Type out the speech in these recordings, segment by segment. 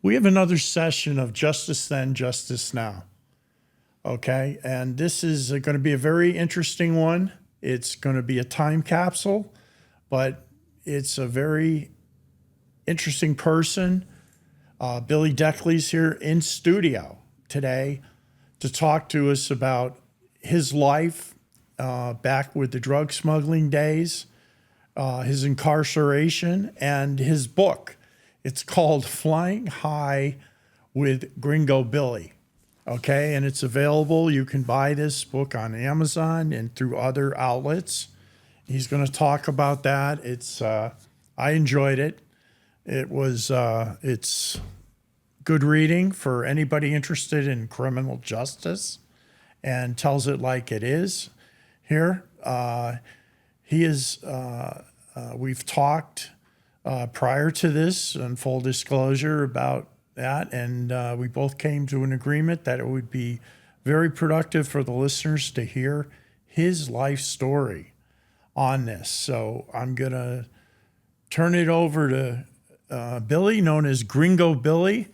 We have another session of Justice Then, Justice Now. Okay, and this is going to be a very interesting one. It's going to be a time capsule, but it's a very interesting person. Billy Dekle's here in studio today to talk to us about his life back with the drug smuggling days, his incarceration, and his book. It's called Flying High with Gringo Billy. Okay, and it's available. You can buy this book on Amazon and through other outlets. He's going to talk about that. It's I enjoyed it. It's good reading for anybody interested in criminal justice, and tells it like it is. Here, we've talked prior to this, in full disclosure, about that, and we both came to an agreement that it would be very productive for the listeners to hear his life story on this. So I'm going to turn it over to Billy, known as Gringo Billy.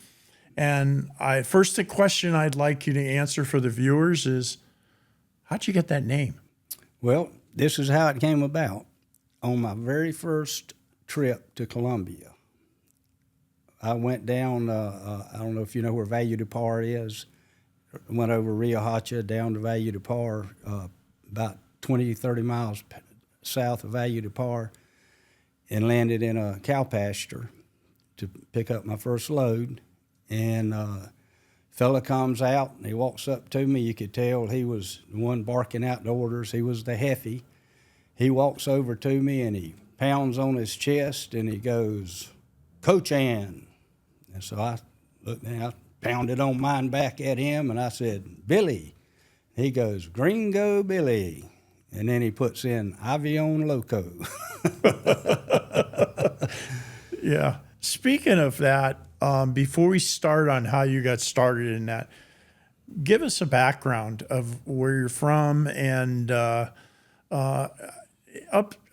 And the question I'd like you to answer for the viewers is, how'd you get that name? Well, this is how it came about. On my very first trip to Colombia, I went down, I don't know if you know where Valle de Par is. Went over Rio Hacha down to Valle de Par, about 20, 30 miles south of Valle de Par, and landed in a cow pasture to pick up my first load. And fella comes out, and he walks up to me. You could tell he was the one barking out the orders. He was the hefe. He walks over to me, and he pounds on his chest, and he goes, "Coach Ann." And so I looked down, I pounded on mine back at him, and I said, "Billy." He goes, "Gringo Billy." And then he puts in Avion Loco. Yeah. Speaking of that, before we start on how you got started in that, give us a background of where you're from and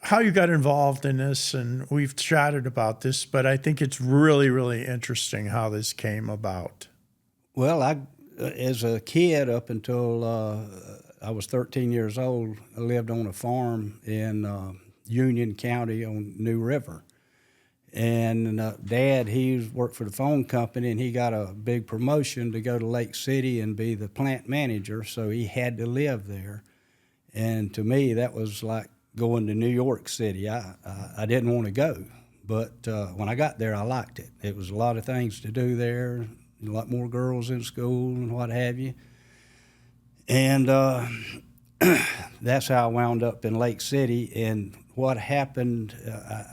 how you got involved in this. And we've chatted about this, but I think it's really, really interesting how this came about. Well, as a kid, up until I was 13 years old, I lived on a farm in Union County on New River. And Dad, he worked for the phone company, and he got a big promotion to go to Lake City and be the plant manager, so he had to live there. And to me, that was like going to New York City. I didn't want to go, but when I got there, I liked it. It was a lot of things to do there, a lot more girls in school and what have you. And that's how I wound up in Lake City. And what happened,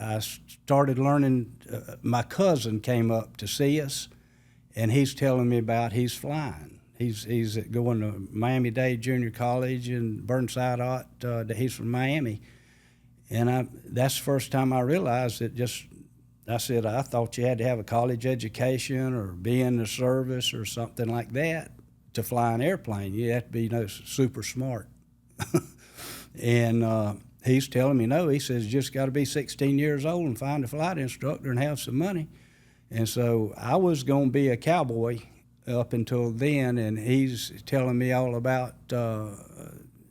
I started learning, my cousin came up to see us, and he's telling me about he's flying. He's going to Miami-Dade Junior College in Burnside. He's from Miami. And that's the first time I realized that I said, I thought you had to have a college education or be in the service or something like that to fly an airplane. You have to be super smart. And he's telling me, no, he says, you just got to be 16 years old and find a flight instructor and have some money. And so I was going to be a cowboy up until then, and he's telling me all about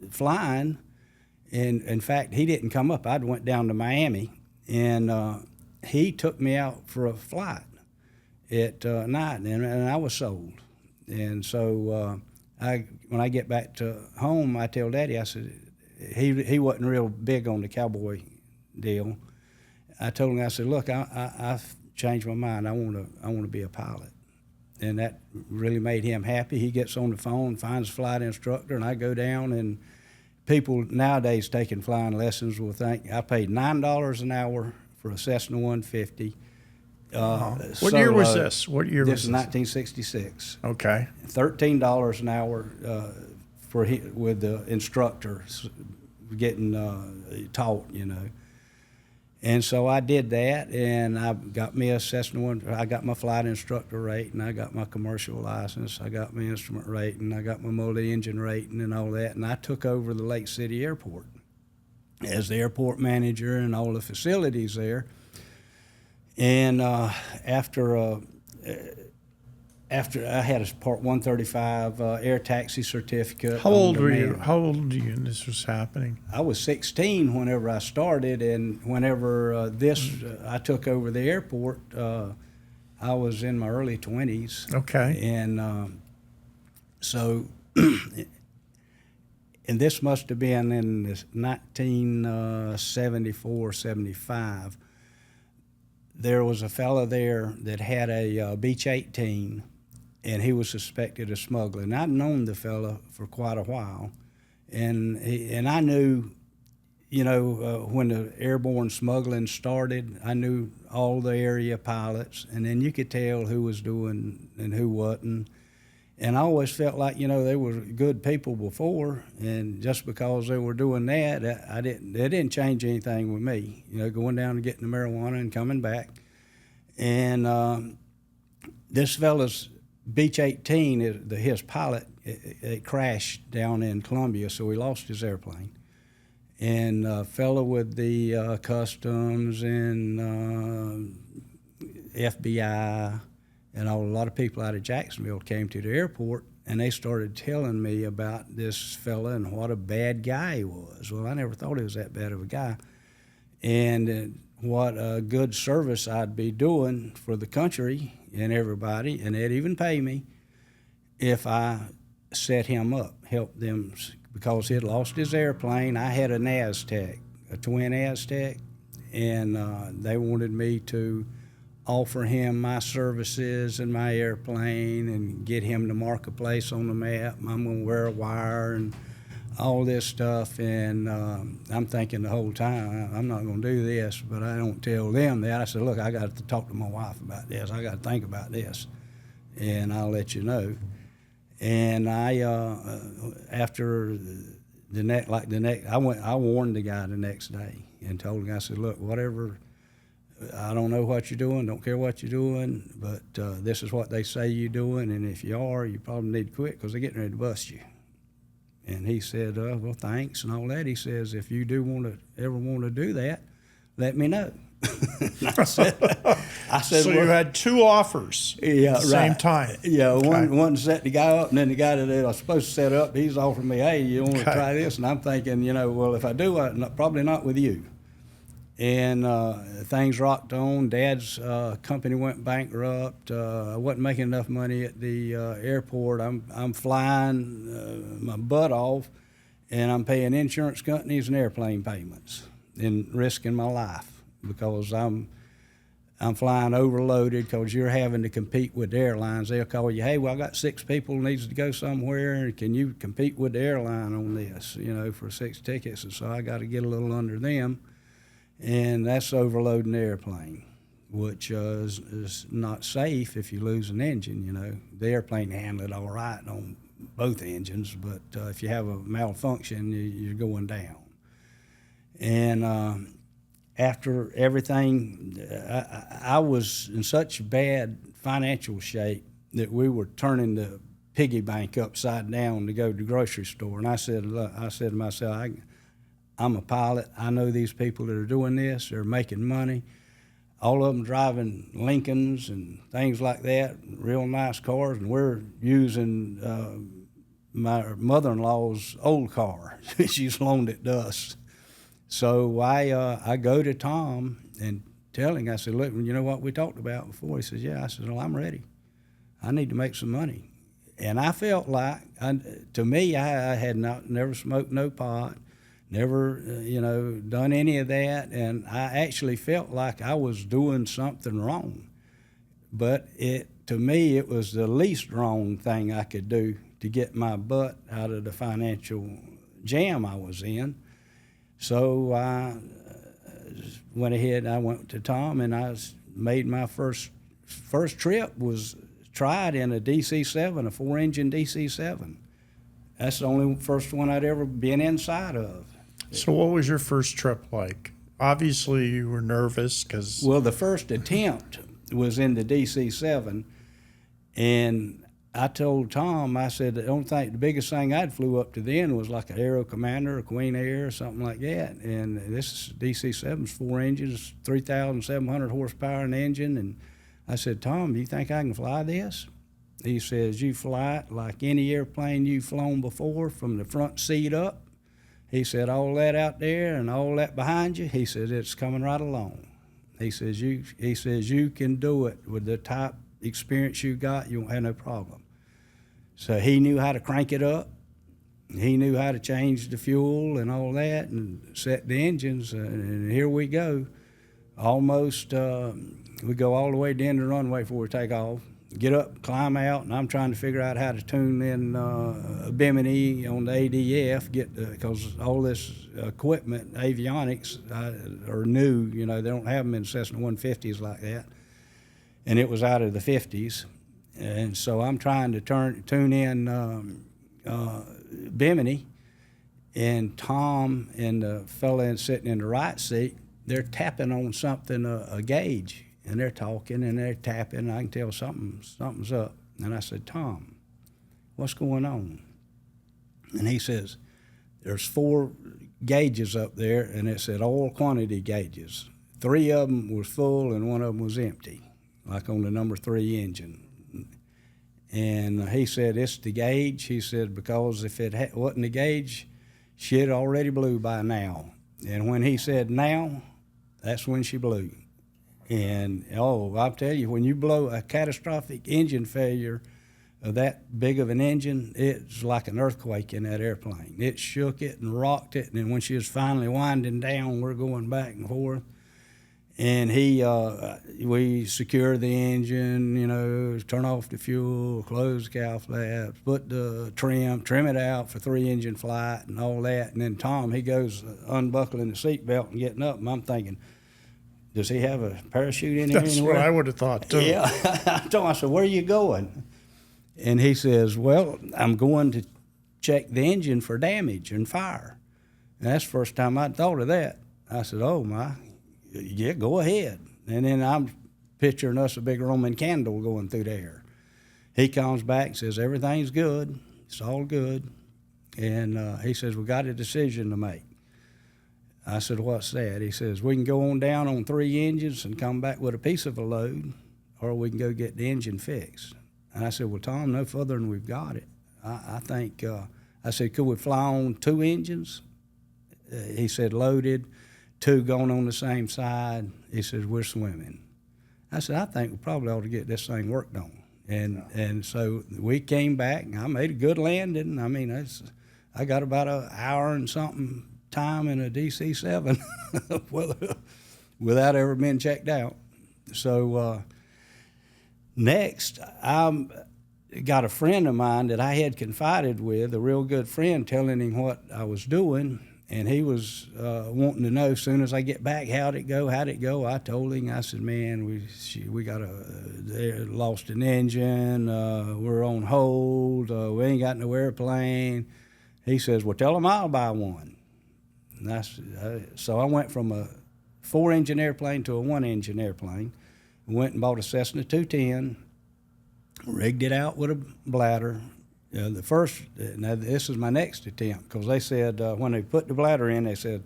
flying. And in fact, he didn't come up. I went down to Miami, and he took me out for a flight at night, and I was sold. And so when I get back to home, I tell Daddy, I said, he wasn't real big on the cowboy deal. I told him, I said, look, I've changed my mind. I want to be a pilot. And that really made him happy. He gets on the phone, finds a flight instructor, and I go down, and people nowadays taking flying lessons will think I paid $9 an hour for a Cessna 150. What year was this? What year was this? This is 1966. Okay. $13 an hour with the instructor getting taught, And so I did that, and I got me a Cessna one. I got my flight instructor rating, I got my commercial license, I got my instrument rating, I got my multi-engine rating and all that, and I took over the Lake City Airport as the airport manager and all the facilities there. And after after I had a Part 135 air taxi certificate. How on old were you? demand. How old are you when this was happening? I was 16 whenever I started, and whenever I took over the airport, I was in my early 20s. Okay. And so, and this must have been in this 1974, 75. There was a fellow there that had a Beech 18, and he was suspected of smuggling. I'd known the fellow for quite a while, and I knew, when the airborne smuggling started, I knew all the area pilots, and then you could tell who was doing and who wasn't. And I always felt like, they were good people before, and just because they were doing that, it didn't change anything with me, going down and getting the marijuana and coming back. And this fella's Beech 18, his pilot, it crashed down in Columbia, so he lost his airplane. And a fellow with the customs and FBI and a lot of people out of Jacksonville came to the airport, and they started telling me about this fella and what a bad guy he was. Well, I never thought he was that bad of a guy. And what a good service I'd be doing for the country and everybody, and they'd even pay me if I set him up, helped them, because he had lost his airplane. I had an Aztec, a twin Aztec, and they wanted me to offer him my services and my airplane and get him to mark a place on the map. I'm going to wear a wire and all this stuff, and I'm thinking the whole time, I'm not going to do this, but I don't tell them that. I said, look, I got to talk to my wife about this. I got to think about this, and I'll let you know. And I, after the next, I warned the guy the next day and told him, I said, look, whatever, I don't know what you're doing, don't care what you're doing, but this is what they say you're doing, and if you are, you probably need to quit because they're getting ready to bust you. And he said, well, thanks and all that. He says, if you do ever want to do that, let me know. I said, so you had two offers at the same time. Yeah, Okay. one set the guy up, and then the guy that I was supposed to set up, he's offering me, hey, you want to try this? And I'm thinking, well, if I do, probably not with you. And things rocked on. Dad's company went bankrupt. I wasn't making enough money at the airport. I'm flying my butt off, and I'm paying insurance companies and airplane payments and risking my life because I'm flying overloaded because you're having to compete with the airlines. They'll call you, hey, well, I got 6 people who needs to go somewhere. Can you compete with the airline on this, for 6 tickets? And so I got to get a little under them. And that's overloading the airplane, which is not safe if you lose an engine, The airplane handled it all right on both engines, but if you have a malfunction, you're going down. And after everything, I was in such bad financial shape that we were turning the piggy bank upside down to go to the grocery store. And I said to myself, I'm a pilot. I know these people that are doing this. They're making money. All of them driving Lincolns and things like that, real nice cars, and we're using my mother-in-law's old car. She's loaned it to us. So I go to Tom and tell him, I said, look, you know what we talked about before? He says, yeah. I said, well, I'm ready. I need to make some money. And I felt like, to me, I had never smoked no pot, never, done any of that, and I actually felt like I was doing something wrong. But to me, it was the least wrong thing I could do to get my butt out of the financial jam I was in. So I went ahead and I went to Tom, and I made my first trip was tried in a DC-7, a 4-engine DC-7. That's the only first one I'd ever been inside of. So what was your first trip like? Obviously, you were nervous because... Well, the first attempt was in the DC-7, and I told Tom, I said, the biggest thing I'd flew up to then was like an Aero Commander, a Queen Air, or something like that. And this DC-7's 4 engines, 3,700 horsepower in the engine. And I said, Tom, do you think I can fly this? He says, you fly it like any airplane you've flown before from the front seat up. He said, all that out there and all that behind you, he said, it's coming right along. He says, you can do it with the type experience you got, you won't have no problem. So he knew how to crank it up. He knew how to change the fuel and all that and set the engines, and here we go. Almost, we go all the way to the end of the runway before we take off, get up, climb out, and I'm trying to figure out how to tune in Bimini on the ADF, because all this equipment, avionics, are new. You know, they don't have them in Cessna 150s like that. And it was out of the 50s. And so I'm trying to tune in Bimini, and Tom and the fella sitting in the right seat, they're tapping on something, a gauge, and they're talking and they're tapping, and I can tell something's up. And I said, Tom, what's going on? And he says, there's 4 gauges up there, and it said oil quantity gauges. 3 of them was full and 1 of them was empty, like on the number 3 engine. And he said, it's the gauge. He said, because if it wasn't the gauge, she'd already blew by now. And when he said now, that's when she blew. And, I'll tell you, when you blow a catastrophic engine failure of that big of an engine, it's like an earthquake in that airplane. It shook it and rocked it. And then when she was finally winding down, we're going back and forth. And we secure the engine, you know, turn off the fuel, close the cow flaps, put the trim it out for 3-engine flight and all that. And then Tom, he goes unbuckling the seatbelt and getting up, and I'm thinking, does he have a parachute in here That's anywhere? what I would have thought, too. Yeah. I told him, I said, where are you going? And he says, well, I'm going to check the engine for damage and fire. And that's the first time I'd thought of that. I said, oh, my. Yeah, go ahead. And then I'm picturing us a big Roman candle going through the air. He comes back and says, everything's good. It's all good. And he says, we got a decision to make. I said, what's that? He says, we can go on down on 3 engines and come back with a piece of a load, or we can go get the engine fixed. And I said, well, Tom, no further than we've got it. I think, I said, could we fly on 2 engines? He said, loaded. 2 going on the same side. He says, we're swimming. I said, I think we probably ought to get this thing worked on. And so we came back, and I made a good landing. I mean, I got about an hour and something time in a DC-7 without ever being checked out. So next, I got a friend of mine that I had confided with, a real good friend, telling him what I was doing. And he was wanting to know, as soon as I get back, how'd it go? I told him, I said, man, we got lost an engine, we're on hold, we ain't got no airplane. He says, well, tell him I'll buy one. And so I went from a 4-engine airplane to a 1-engine airplane. Went and bought a Cessna 210, rigged it out with a bladder. Now this is my next attempt, because they said when they put the bladder in, they said,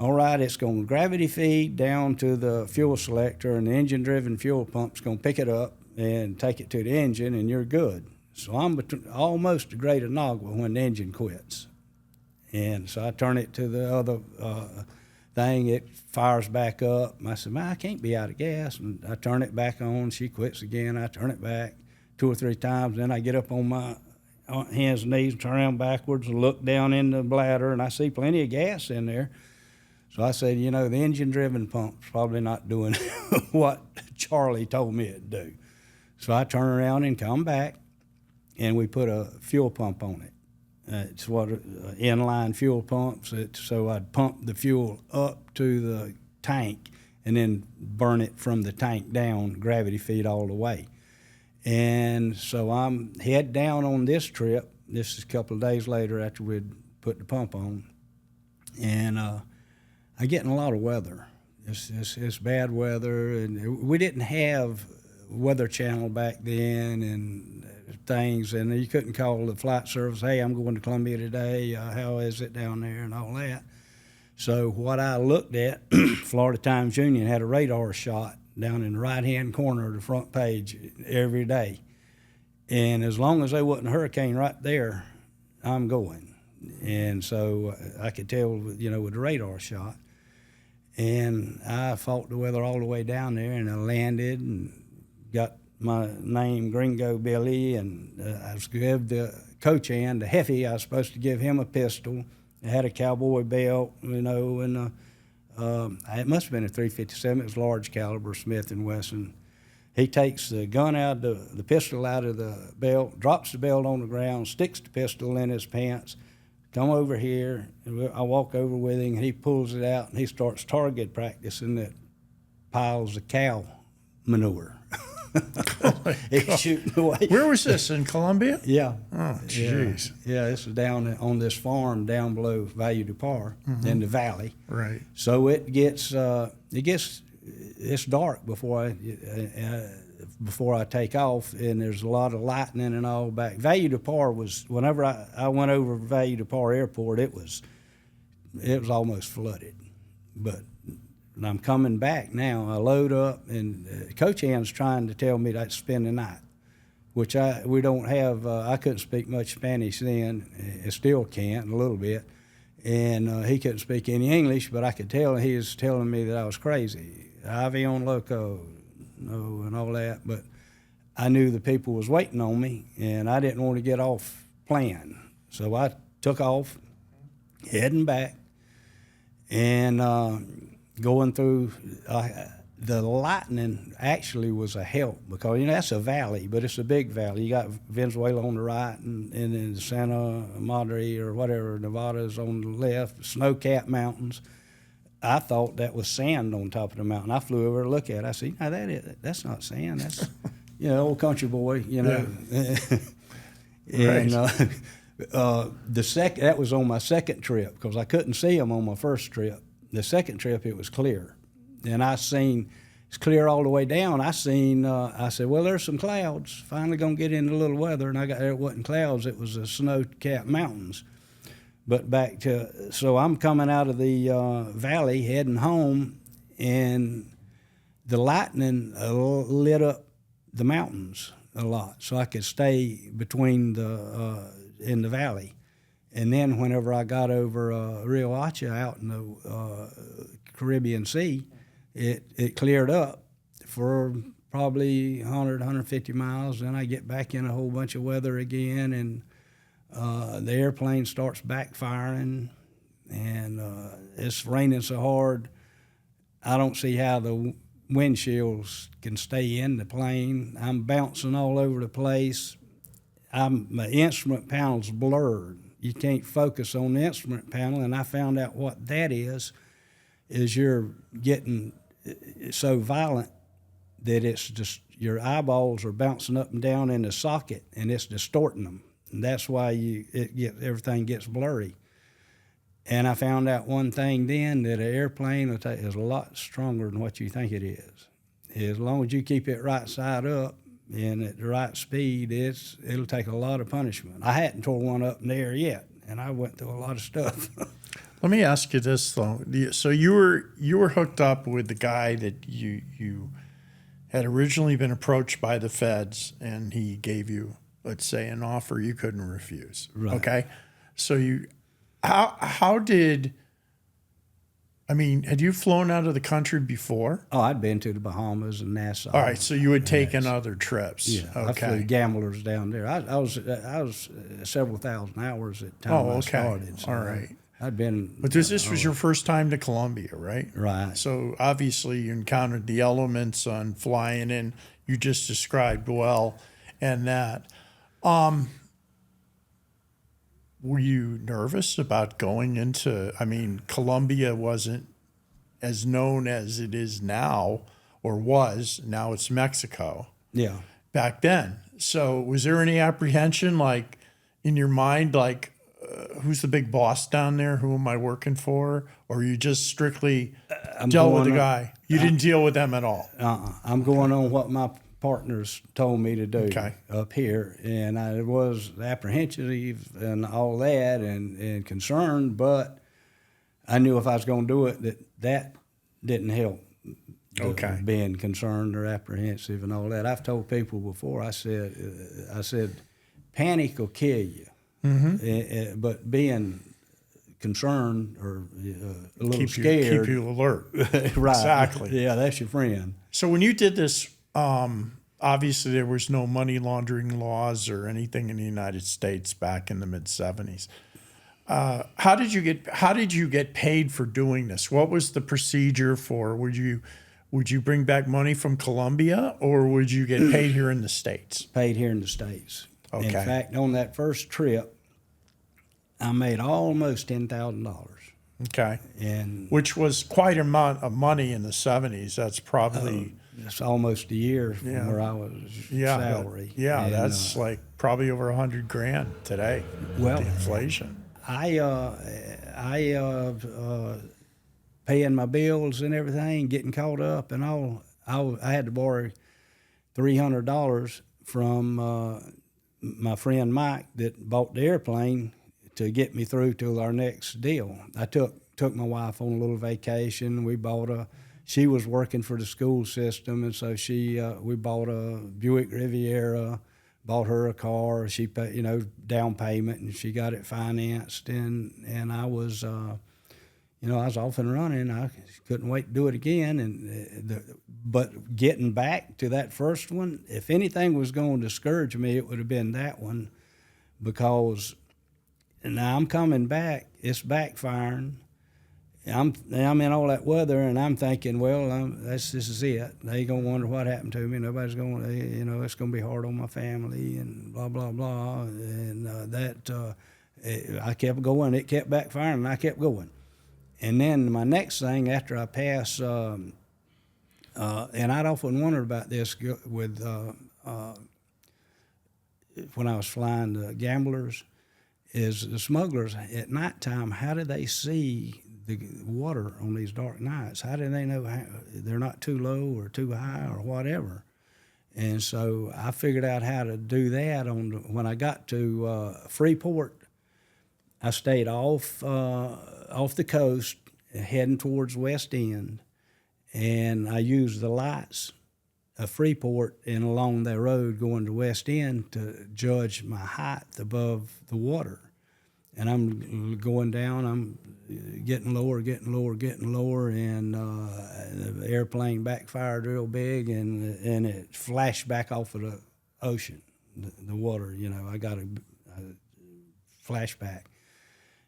all right, it's going to gravity feed down to the fuel selector, and the engine-driven fuel pump's going to pick it up and take it to the engine, and you're good. So I'm almost a grade of Nagua when the engine quits. And so I turn it to the other thing, it fires back up. And I said, man, I can't be out of gas. And I turn it back on, she quits again, I turn it back 2 or 3 times, then I get up on my hands and knees and turn around backwards and look down in the bladder, and I see plenty of gas in there. So I said, you know, the engine-driven pump's probably not doing what Charlie told me it'd do. So I turn around and come back, and we put a fuel pump on it. It's what inline fuel pumps. So I'd pump the fuel up to the tank and then burn it from the tank down, gravity feed all the way. And so I'm head down on this trip. This is a couple of days later after we'd put the pump on. And I get in a lot of weather. It's bad weather. And we didn't have Weather Channel back then and things. And you couldn't call the flight service, hey, I'm going to Columbia today. How is it down there and all that. So what I looked at, Florida Times Union had a radar shot down in the right-hand corner of the front page every day. And as long as there wasn't a hurricane right there, I'm going. And so I could tell, with the radar shot. And I fought the weather all the way down there, and I landed and got my name Gringo Billy, and I was gave the coach hand, the Heffy, I was supposed to give him a pistol. It had a cowboy belt, and it must have been a .357. It was large caliber, Smith & Wesson. He takes the gun out, the pistol out of the belt, drops the belt on the ground, sticks the pistol in his pants, come over here. I walk over with him, and he pulls it out, and he starts target practicing that piles of cow manure. He's shooting away. Where was this, in Colombia? Yeah. Oh, jeez. Yeah, this is down on this farm down below Value du Port in the valley. Right. So it's dark before I take off, and there's a lot of lightning and all back. Value du Port was, whenever I went over Value du Port Airport, it was almost flooded. But I'm coming back now. I load up, and Coach Ann's trying to tell me to spend the night, which we don't have. I couldn't speak much Spanish then. I still can't, a little bit. And he couldn't speak any English, but I could tell he was telling me that I was crazy. Avion loco, and all that. But I knew the people was waiting on me, and I didn't want to get off plan. So I took off, heading back, and going through the lightning actually was a help, because that's a valley, but it's a big valley. You got Venezuela on the right, and then Santa Madre or whatever, Nevada's on the left, snow-capped mountains. I thought that was sand on top of the mountain. I flew over to look at it. I said, that's not sand. That's old country boy, Yeah. And Right. that was on my second trip, because I couldn't see them on my first trip. The second trip, it was clear. And it's clear all the way down. I said, well, there's some clouds. Finally going to get into a little weather. And I got there, it wasn't clouds, it was the snow-capped mountains. But so I'm coming out of the valley, heading home, and the lightning lit up the mountains a lot, so I could stay between in the valley. And then whenever I got over Rio Ochoa out in the Caribbean Sea, it cleared up for probably 100, 150 miles. Then I get back in a whole bunch of weather again, and the airplane starts backfiring, and it's raining so hard, I don't see how the windshields can stay in the plane. I'm bouncing all over the place. My instrument panel's blurred. You can't focus on the instrument panel, and I found out what that is you're getting so violent that it's just your eyeballs are bouncing up and down in the socket, and it's distorting them. And that's why everything gets blurry. And I found out one thing then, that an airplane is a lot stronger than what you think it is. As long as you keep it right side up and at the right speed, it'll take a lot of punishment. I hadn't tore one up in the air yet, and I went through a lot of stuff. Let me ask you this though. So you were hooked up with the guy that you had originally been approached by the feds, and he gave you, let's say, an offer you couldn't refuse. Right. Okay. So had you flown out of the country before? Oh, I'd been to the Bahamas and Nassau. All right. So you had taken other trips. Yeah, Okay. I flew gamblers down there. I was several thousand hours at the time I started. So all right. I'd been. But this was your first time to Colombia, right? Right. So obviously you encountered the elements on flying in. You just described well, and that. Were you nervous about going into? Colombia wasn't as known as it is now, or was. Now it's Mexico. Yeah. Back then. So was there any apprehension, like in your mind, like who's the big boss down there? Who am I working for? Or you just strictly dealt with the guy? You didn't deal with them at all. I'm going on what my partners told me to do up here, and I was apprehensive and all that, and concerned, but I knew if I was going to do it, that didn't help. Okay. being concerned or apprehensive and all that. I've told people before. I said, panic will kill you, but being concerned or a little scared, keep you alert. right? Exactly. Yeah, that's your friend. So when you did this, obviously there was no money laundering laws or anything in the United States back in the mid '70s. How did you get paid for doing this? What was the procedure for? Would you bring back money from Colombia, or would you get paid here in the States? Paid here in the States. Okay. In fact, on that first trip, I made almost $10,000. Okay. And which was quite an amount of money in the '70s. That's probably it's almost a year from where I was salary. And, that's like probably over $100,000 today. Well, with the inflation. Paying my bills and everything, getting caught up and all. I had to borrow $300 from my friend Mike that bought the airplane to get me through till our next deal. I took my wife on a little vacation. She was working for the school system, and so we bought a Buick Riviera, bought her a car. She paid, down payment, and she got it financed. And I was, I was off and running. I couldn't wait to do it again. But getting back to that first one, if anything was going to discourage me, it would have been that one, because now I'm coming back. It's backfiring. I'm in all that weather, and I'm thinking, well, this is it. They gonna wonder what happened to me. Nobody's gonna, it's gonna be hard on my family, and blah blah blah. And I kept going. It kept backfiring, and I kept going. And then my next thing after I passed, and I'd often wondered about this with when I was flying the gamblers, is the smugglers at nighttime, how do they see the water on these dark nights? How do they know they're not too low or too high or whatever? And so I figured out how to do that. When I got to Freeport, I stayed off the coast, heading towards West End, and I used the lights of Freeport and along that road going to West End to judge my height above the water. And I'm going down, I'm getting lower, and the airplane backfired real big, and it flashed back off of the ocean, the water. I got a flashback.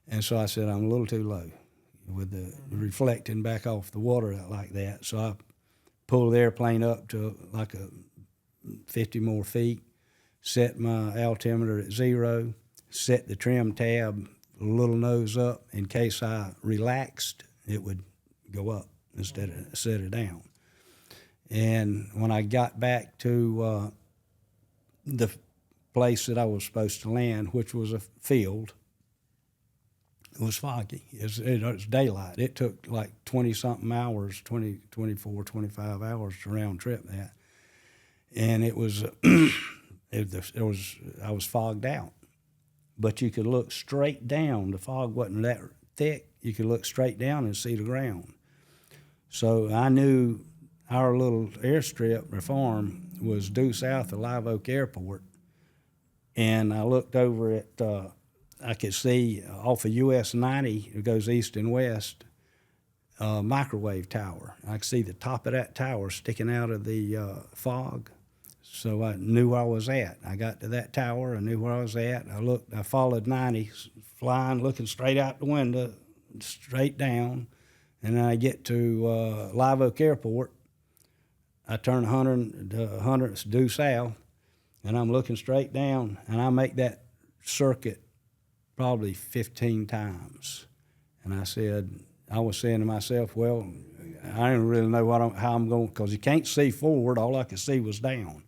And so I said, I'm a little too low with the reflecting back off the water like that. So I pulled the airplane up to like 50 more feet, set my altimeter at 0, set the trim tab a little nose up. In case I relaxed, it would go up instead of set it down. And when I got back to the place that I was supposed to land, which was a field, it was foggy. It was daylight. It took like 20-something hours, 24, 25 hours to round trip that. And it was, I was fogged out. But you could look straight down. The fog wasn't that thick. You could look straight down and see the ground. So I knew our little airstrip or farm was due south of Live Oak Airport. And I looked over at, I could see off of US 90, it goes east and west, microwave tower. I could see the top of that tower sticking out of the fog. So I knew where I was at. I got to that tower, I knew where I was at. I followed 90, flying, looking straight out the window, straight down. And then I get to Live Oak Airport. I turn 100 due south, and I'm looking straight down, and I make that circuit probably 15 times. And I was saying to myself, well, I didn't really know how I'm going, because you can't see forward. All I could see was down.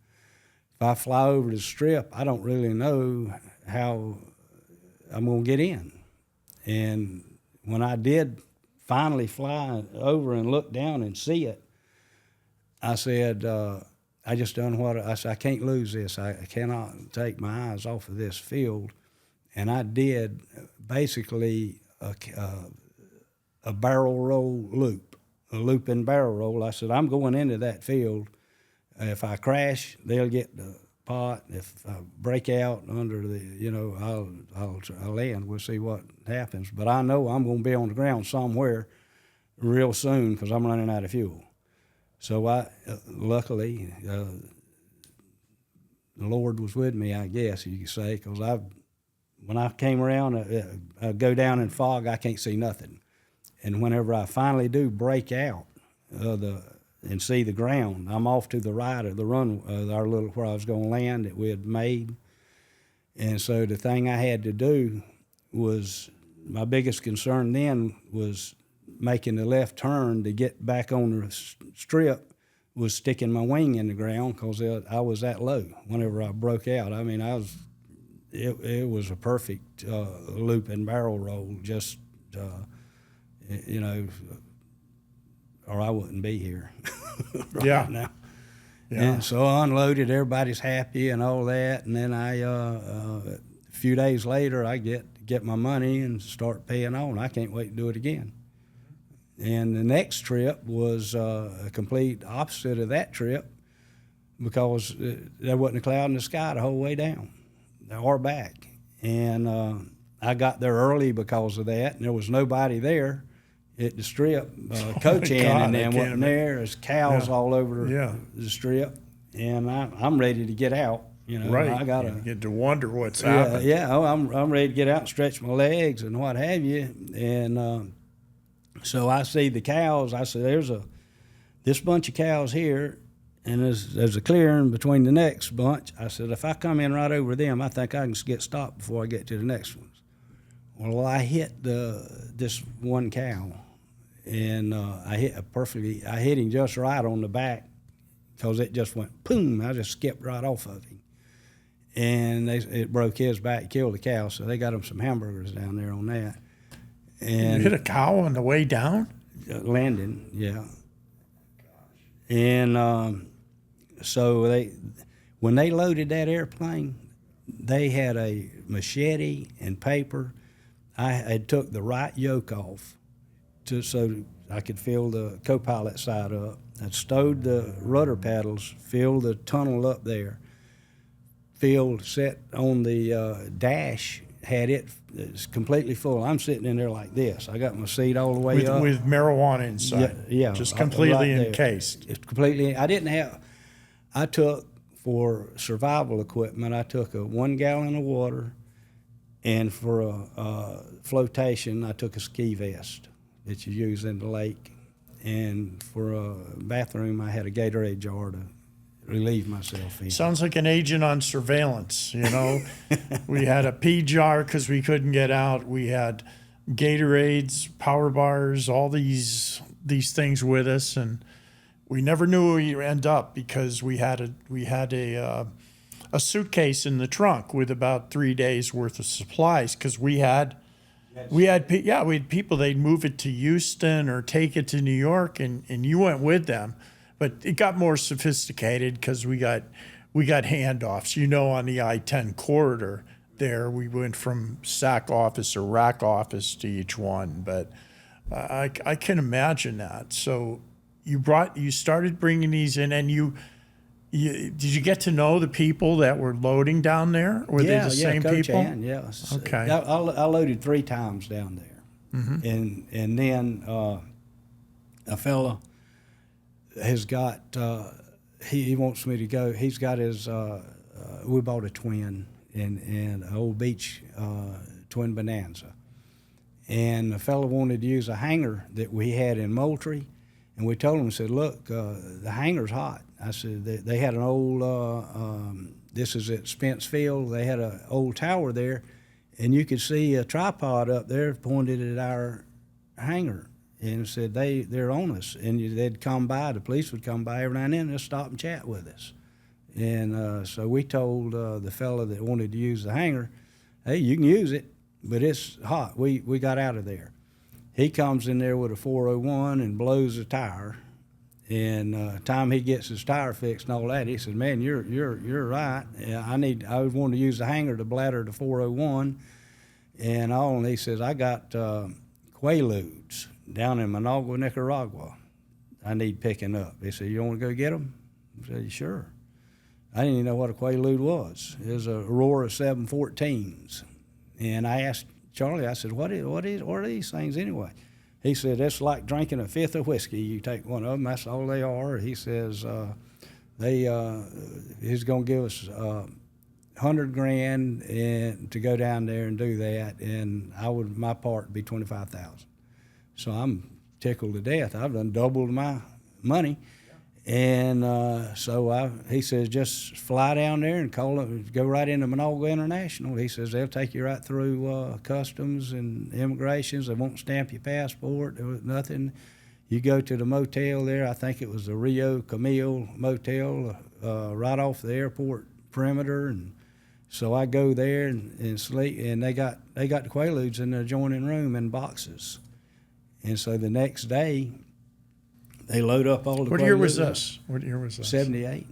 If I fly over the strip, I don't really know how I'm going to get in. And when I did finally fly over and look down and see it, I said, I just done what I said. I can't lose this. I cannot take my eyes off of this field. And I did basically a barrel roll loop looping barrel roll. I said, I'm going into that field. If I crash, they'll get the pot. If I break out under the, I'll land. We'll see what happens. But I know I'm going to be on the ground somewhere real soon because I'm running out of fuel. So luckily, the Lord was with me, I guess you could say, because when I came around, I go down in fog, I can't see nothing. And whenever I finally do break out and see the ground, I'm off to the right of the run, where I was going to land that we had made. And so the thing I had to do was, my biggest concern then was making the left turn to get back on the strip, was sticking my wing in the ground because I was that low whenever I broke out. I mean, it was a perfect loop and barrel roll, just, or I wouldn't be here right now. Yeah. And so I unloaded, everybody's happy and all that, and then a few days later, I get my money and start paying on. I can't wait to do it again. And the next trip was a complete opposite of that trip because there wasn't a cloud in the sky the whole way down or back. And I got there early because of that, and there was nobody there at the strip. Coach Ann and them wasn't there. There's cows all over the strip, and I'm ready to get out. Right. I gotta get to wonder what's happening. Yeah, I'm ready to get out and stretch my legs and what have you. And so I see the cows. I said, "There's this bunch of cows here, and there's a clearing between the next bunch." I said, "If I come in right over them, I think I can get stopped before I get to the next ones." Well, I hit this one cow, and I hit him just right on the back because it just went boom. I just skipped right off of him, and it broke his back, killed the cow. So they got him some hamburgers down there on that. And you hit a cow on the way down? Landing, yeah. And so when they loaded that airplane, they had a machete and paper. I had took the right yoke off so I could fill the co-pilot side up. I stowed the rudder paddles, filled the tunnel up there, set on the dash, had it's completely full. I'm sitting in there like this. I got my seat all the way up. With marijuana inside. Yeah. Just completely right encased. It's completely, I took, for survival equipment, I took a 1 gallon of water, and for a flotation, I took a ski vest that you use in the lake. And for a bathroom, I had a Gatorade jar to relieve myself in. Sounds like an agent on surveillance, We had a pee jar because we couldn't get out. We had Gatorades, power bars, all these things with us, and we never knew where we'd end up because we had a suitcase in the trunk with about 3 days worth of supplies because we had people, they'd move it to Houston or take it to New York, and you went with them. But it got more sophisticated because we got handoffs. On the I-10 corridor there, we went from SAC office or RAC office to each one. But I can imagine that. So you started bringing these in, and did you get to know the people that were loading down there? Were they the same Coach people? Ann, yeah. Okay. I loaded 3 times down there, and then a fella has got, he wants me to go. He's got his, we bought a twin and an old beach twin Bonanza. And the fella wanted to use a hangar that we had in Moultrie. And we told him, said, look, the hangar's hot. I said, they had an old, this is at Spence Field. They had an old tower there. And you could see a tripod up there pointed at our hangar. And said, they're on us. And they'd come by, the police would come by every now and then and just stop and chat with us. And so we told the fella that wanted to use the hangar, hey, you can use it, but it's hot. We got out of there. He comes in there with a 401 and blows a tire. And time he gets his tire fixed and all that, he said, man, you're right. I was wanting to use the hangar to bladder the 401 and he says, I got Quaaludes down in Managua, Nicaragua. I need picking up. He said, you want to go get them? I said, sure. I didn't even know what a Quaalude was. It was a Aurora 714s. And I asked Charlie, I said, what are these things anyway? He said, it's like drinking a fifth of whiskey. You take one of them, that's all they are. He says, he's going to give us $100,000 and to go down there and do that, and my part would be $25,000. So I'm tickled to death. I've done doubled my money. And he says, just fly down there and go right into Monongah International. He says, they'll take you right through customs and immigrations. They won't stamp your passport. There was nothing. You go to the motel there. I think it was the Rio Camille Motel right off the airport perimeter. And so I go there and sleep. And they got the Quaaludes in the adjoining room in boxes. And so the next day, they load up all the What year was this? 78.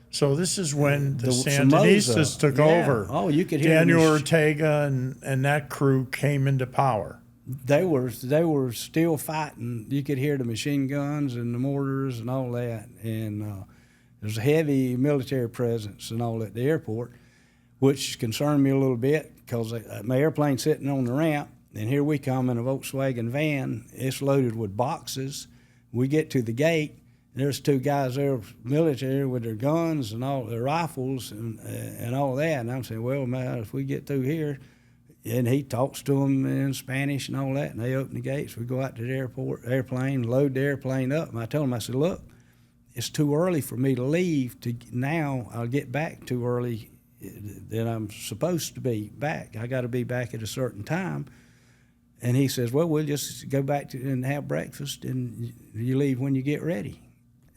So this is when the Somoza Sandinistas took yeah. over. Oh, you could hear Daniel Ortega and that crew came into power. They were still fighting. You could hear the machine guns and the mortars and all that. And there's a heavy military presence and all at the airport, which concerned me a little bit because my airplane's sitting on the ramp, and here we come in a Volkswagen van. It's loaded with boxes. We get to the gate, and there's two guys there, military, with their guns and all their rifles and all that. And I'm saying, well, man, if we get through here, and he talks to them in Spanish and all that, and they open the gates. We go out to the airplane, load the airplane up. And I told him, I said, look, it's too early for me to leave. Now I'll get back too early than I'm supposed to be back. I got to be back at a certain time. And he says, well, we'll just go back and have breakfast, and you leave when you get ready.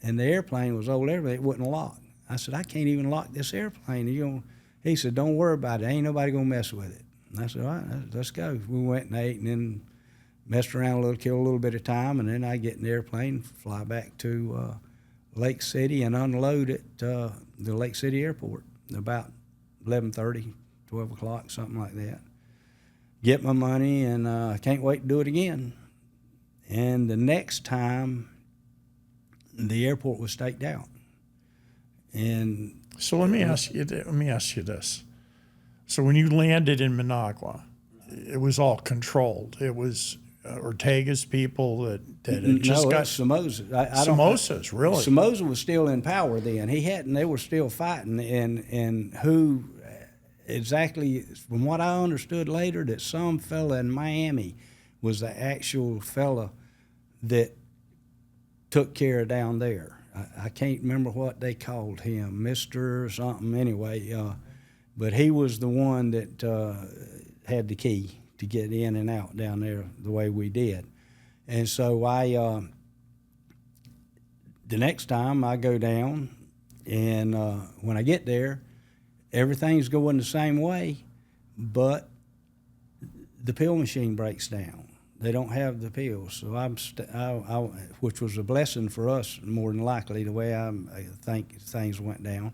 And the airplane was over there, but it wasn't locked. I said, I can't even lock this airplane. He said, don't worry about it. Ain't nobody going to mess with it. And I said, all right, let's go. We went and ate and then messed around a little, killed a little bit of time, and then I get in the airplane, fly back to Lake City and unload at the Lake City airport about 11:30, 12 o'clock, something like that. Get my money, and I can't wait to do it again. And the next time, the airport was staked out. And so let me ask you this. So when you landed in Managua, it was all controlled. It was Ortega's people that had just got Somoza. Somozas, really. Somoza was still in power then. They were still fighting, and who exactly, from what I understood later, that some fella in Miami was the actual fella that took care of down there. I can't remember what they called him, Mr. something anyway, but he was the one that had the key to get in and out down there the way we did. And so the next time I go down, and when I get there, everything's going the same way, but the pill machine breaks down. They don't have the pills, so which was a blessing for us more than likely, the way I think things went down.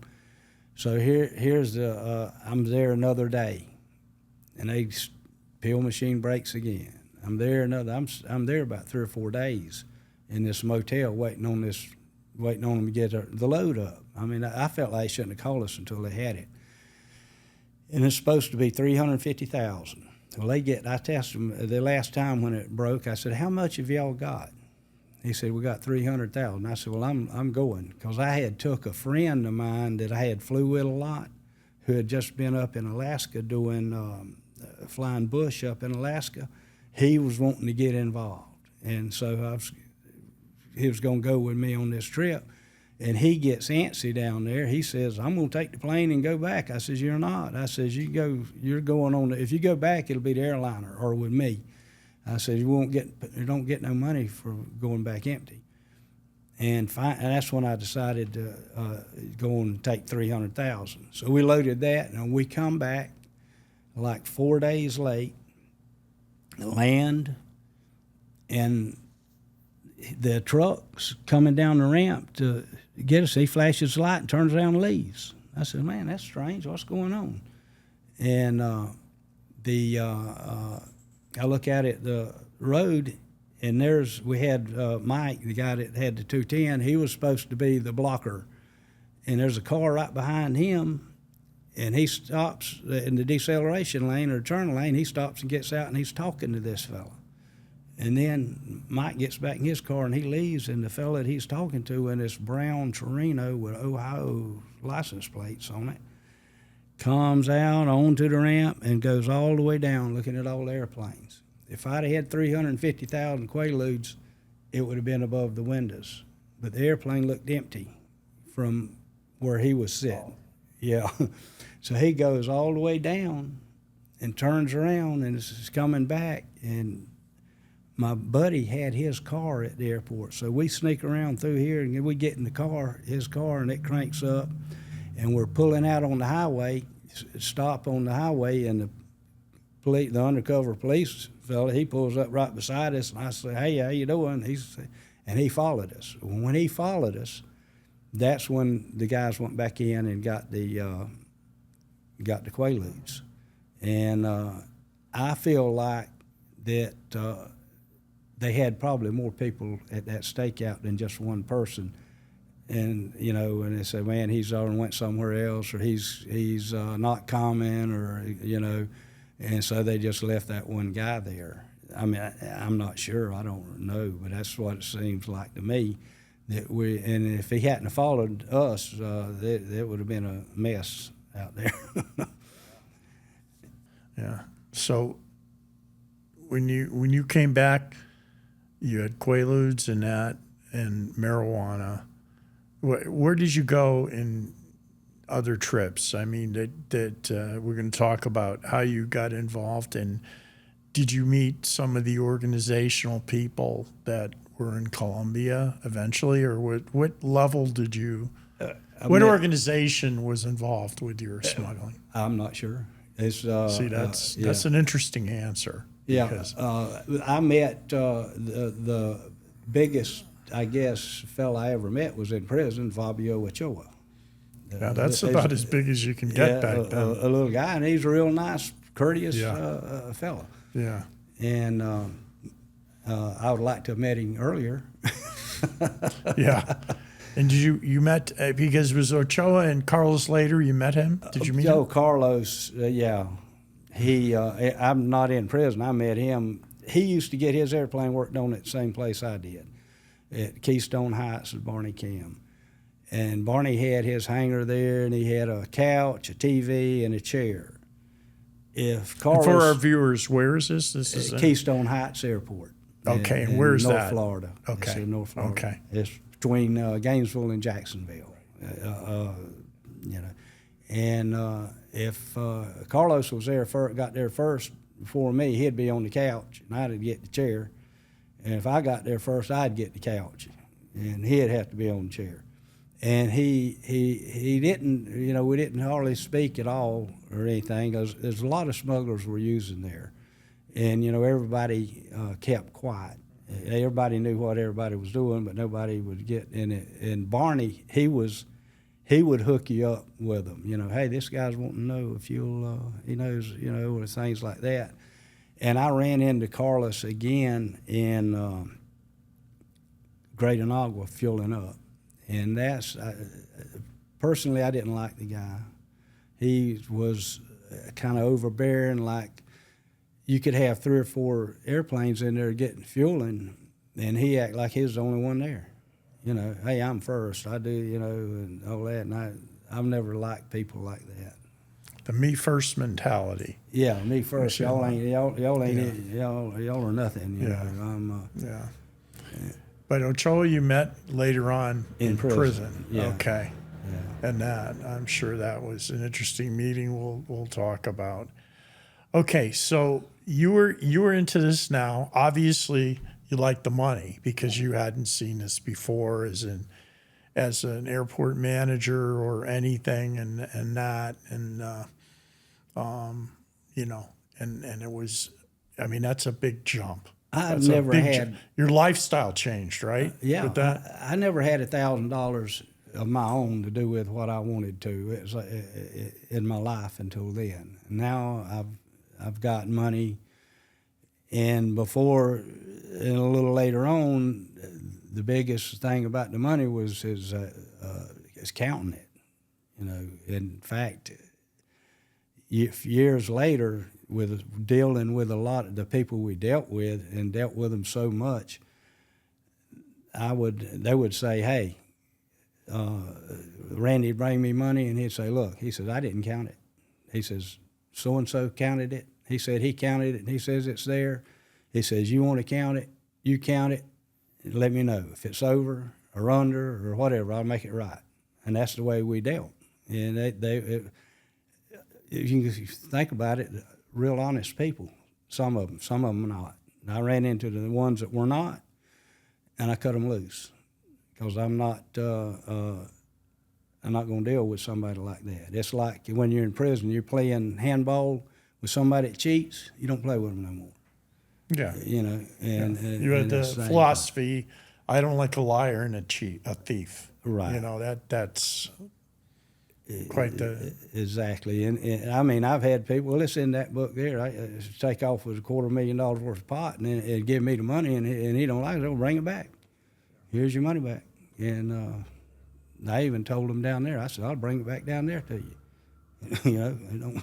So here's I'm there another day, and pill machine breaks again. I'm there about 3 or 4 days in this motel waiting on them to get the load up. I mean, I felt like they shouldn't have called us until they had it. And it's supposed to be $350,000. Well, I asked them the last time when it broke, I said, how much have y'all got? He said, we got $300,000. I said, well, I'm going, because I had took a friend of mine that I had flew with a lot, who had just been up in Alaska doing flying bush up in Alaska. He was wanting to get involved. And so he was going to go with me on this trip. And he gets antsy down there. He says, I'm going to take the plane and go back. I says, you're not. I says, you're going on. If you go back, it'll be the airliner or with me. I said, you don't get no money for going back empty. And that's when I decided to go and take $300,000. So we loaded that, and we come back like 4 days late, land, and the truck's coming down the ramp to get us. He flashes the light and turns around and leaves. I said, man, that's strange. What's going on? And I look out at the road, And we had Mike, the guy that had the 210. He was supposed to be the blocker, and there's a car right behind him, and he stops in the deceleration lane or turn lane. He stops and gets out, and he's talking to this fella. And then Mike gets back in his car and he leaves, and the fella that he's talking to in this brown Torino with Ohio license plates on it comes out onto the ramp and goes all the way down looking at all the airplanes. If I'd had 350,000 Quaaludes, it would have been above the windows. But the airplane looked empty from where he was sitting. Yeah. So he goes all the way down and turns around and is coming back, and my buddy had his car at the airport. So we sneak around through here and we get in the car, his car, and it cranks up, and we're pulling out on the highway, stop on the highway, and the undercover police fella, he pulls up right beside us, and I say, "Hey, how you doing?" And he followed us. When he followed us, that's when the guys went back in and got the Quaaludes. And I feel like that they had probably more people at that stakeout than just one person. And, and they said, "Man, he's already went somewhere else," or he's not common, or, and so they just left that one guy there. I mean, I'm not sure, I don't know, but that's what it seems like to me. And if he hadn't followed us, it would have been a mess out there. Yeah. So when you came back, you had Quaaludes and that and marijuana. Where did you go in other trips? I mean, that we're going to talk about how you got involved, and did you meet some of the organizational people that were in Colombia eventually, or what level did you? What organization was involved with your smuggling? I'm not sure. It's, See, that's an interesting answer. Yeah, I met the biggest, I guess, fella I ever met was in prison, Fabio Ochoa. Yeah, that's about as big as you can get back then. A little guy, and he's a real nice, courteous fella. Yeah. And I would like to have met him earlier. Yeah. And did you met, because it was Ochoa and Carlos Lehder, you met him? Did you meet him? Carlos, yeah. I'm not in prison. I met him. He used to get his airplane worked on at the same place I did, at Keystone Heights with Barney Kim. And Barney had his hangar there, and he had a couch, a TV, and a chair. If Carlos, for our viewers, where is this? This is Keystone Heights Airport. Okay, and where's North that? Florida. Okay. It's in North Florida. Okay. It's between Gainesville and Jacksonville. And if Carlos was there, got there first before me, he'd be on the couch, and I'd get the chair. And if I got there first, I'd get the couch, and he'd have to be on the chair. And he didn't, we didn't hardly speak at all or anything, because there's a lot of smugglers were using there. And, everybody kept quiet. Everybody knew what everybody was doing, but nobody would get in it. And Barney, he would hook you up with them. Hey, this guy's wanting to know if you'll, he knows, or things like that. And I ran into Carlos again in Great Inagua fueling up. And personally, I didn't like the guy. He was kind of overbearing, like you could have 3 or 4 airplanes in there getting fueling, and he act like he was the only one there. Hey, I'm first. I do, and all that. And I've never liked people like that. The me first mentality. Yeah, me first. Y'all are nothing. Yeah. But Ochoa, you met later on in prison. Yeah. Okay. Yeah. And I'm sure that was an interesting meeting. We'll talk about. Okay, so you were into this now. Obviously, you liked the money because you hadn't seen this before as an airport manager or anything, and it was. I mean, that's a big jump. Your lifestyle changed, right? Yeah, with that? I never had $1,000 of my own to do with what I wanted to. It was in my life until then. Now I've got money, And before, and a little later on, the biggest thing about the money was his counting it. You know, in fact, years later, with dealing with a lot of the people we dealt with and dealt with them so much, they would say, hey, Randy'd bring me money, and he'd say, look, he says, I didn't count it. He says, so-and-so counted it. He said he counted it, and he says it's there. He says, you want to count it, you count it, and let me know. If it's over or under or whatever, I'll make it right. And that's the way we dealt. And if you think about it, real honest people, some of them not. And I ran into the ones that were not, and I cut them loose, because I'm not going to deal with somebody like that. It's like when you're in prison, you're playing handball with somebody that cheats, you don't play with them no more. Yeah. You know, and you had and the it's the same philosophy, I don't like a liar and a thief. Right. You know, that's quite the... Exactly. And I mean, I've had people, well, it's in that book there, I take off with $250,000 worth of pot and give me the money, and he don't like it, they'll bring it back. Here's your money back. And I even told him down there, I said, I'll bring it back down there to you. You know,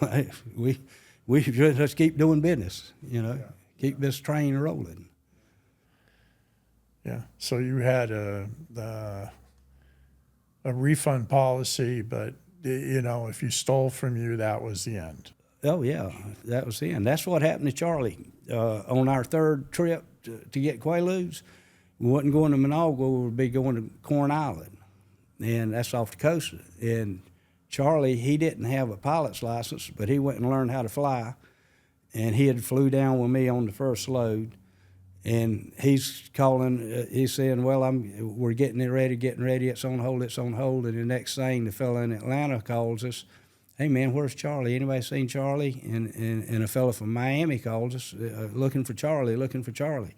we just keep doing business, you know, keep this train rolling. Yeah. So you had a refund policy, but, you know, if you stole from you, that was the end. Oh, yeah, that was the end. That's what happened to Charlie. On our third trip to get Quaaludes, we wasn't going to Managua, we would be going to Corn Island, and that's off the coast. And Charlie, he didn't have a pilot's license, but he went and learned how to fly, and he had flew down with me on the first load. And he's calling, he's saying, well, we're getting ready, it's on hold. And the next thing, the fellow in Atlanta calls us, hey, man, where's Charlie? Anybody seen Charlie? And a fellow from Miami calls us, looking for Charlie.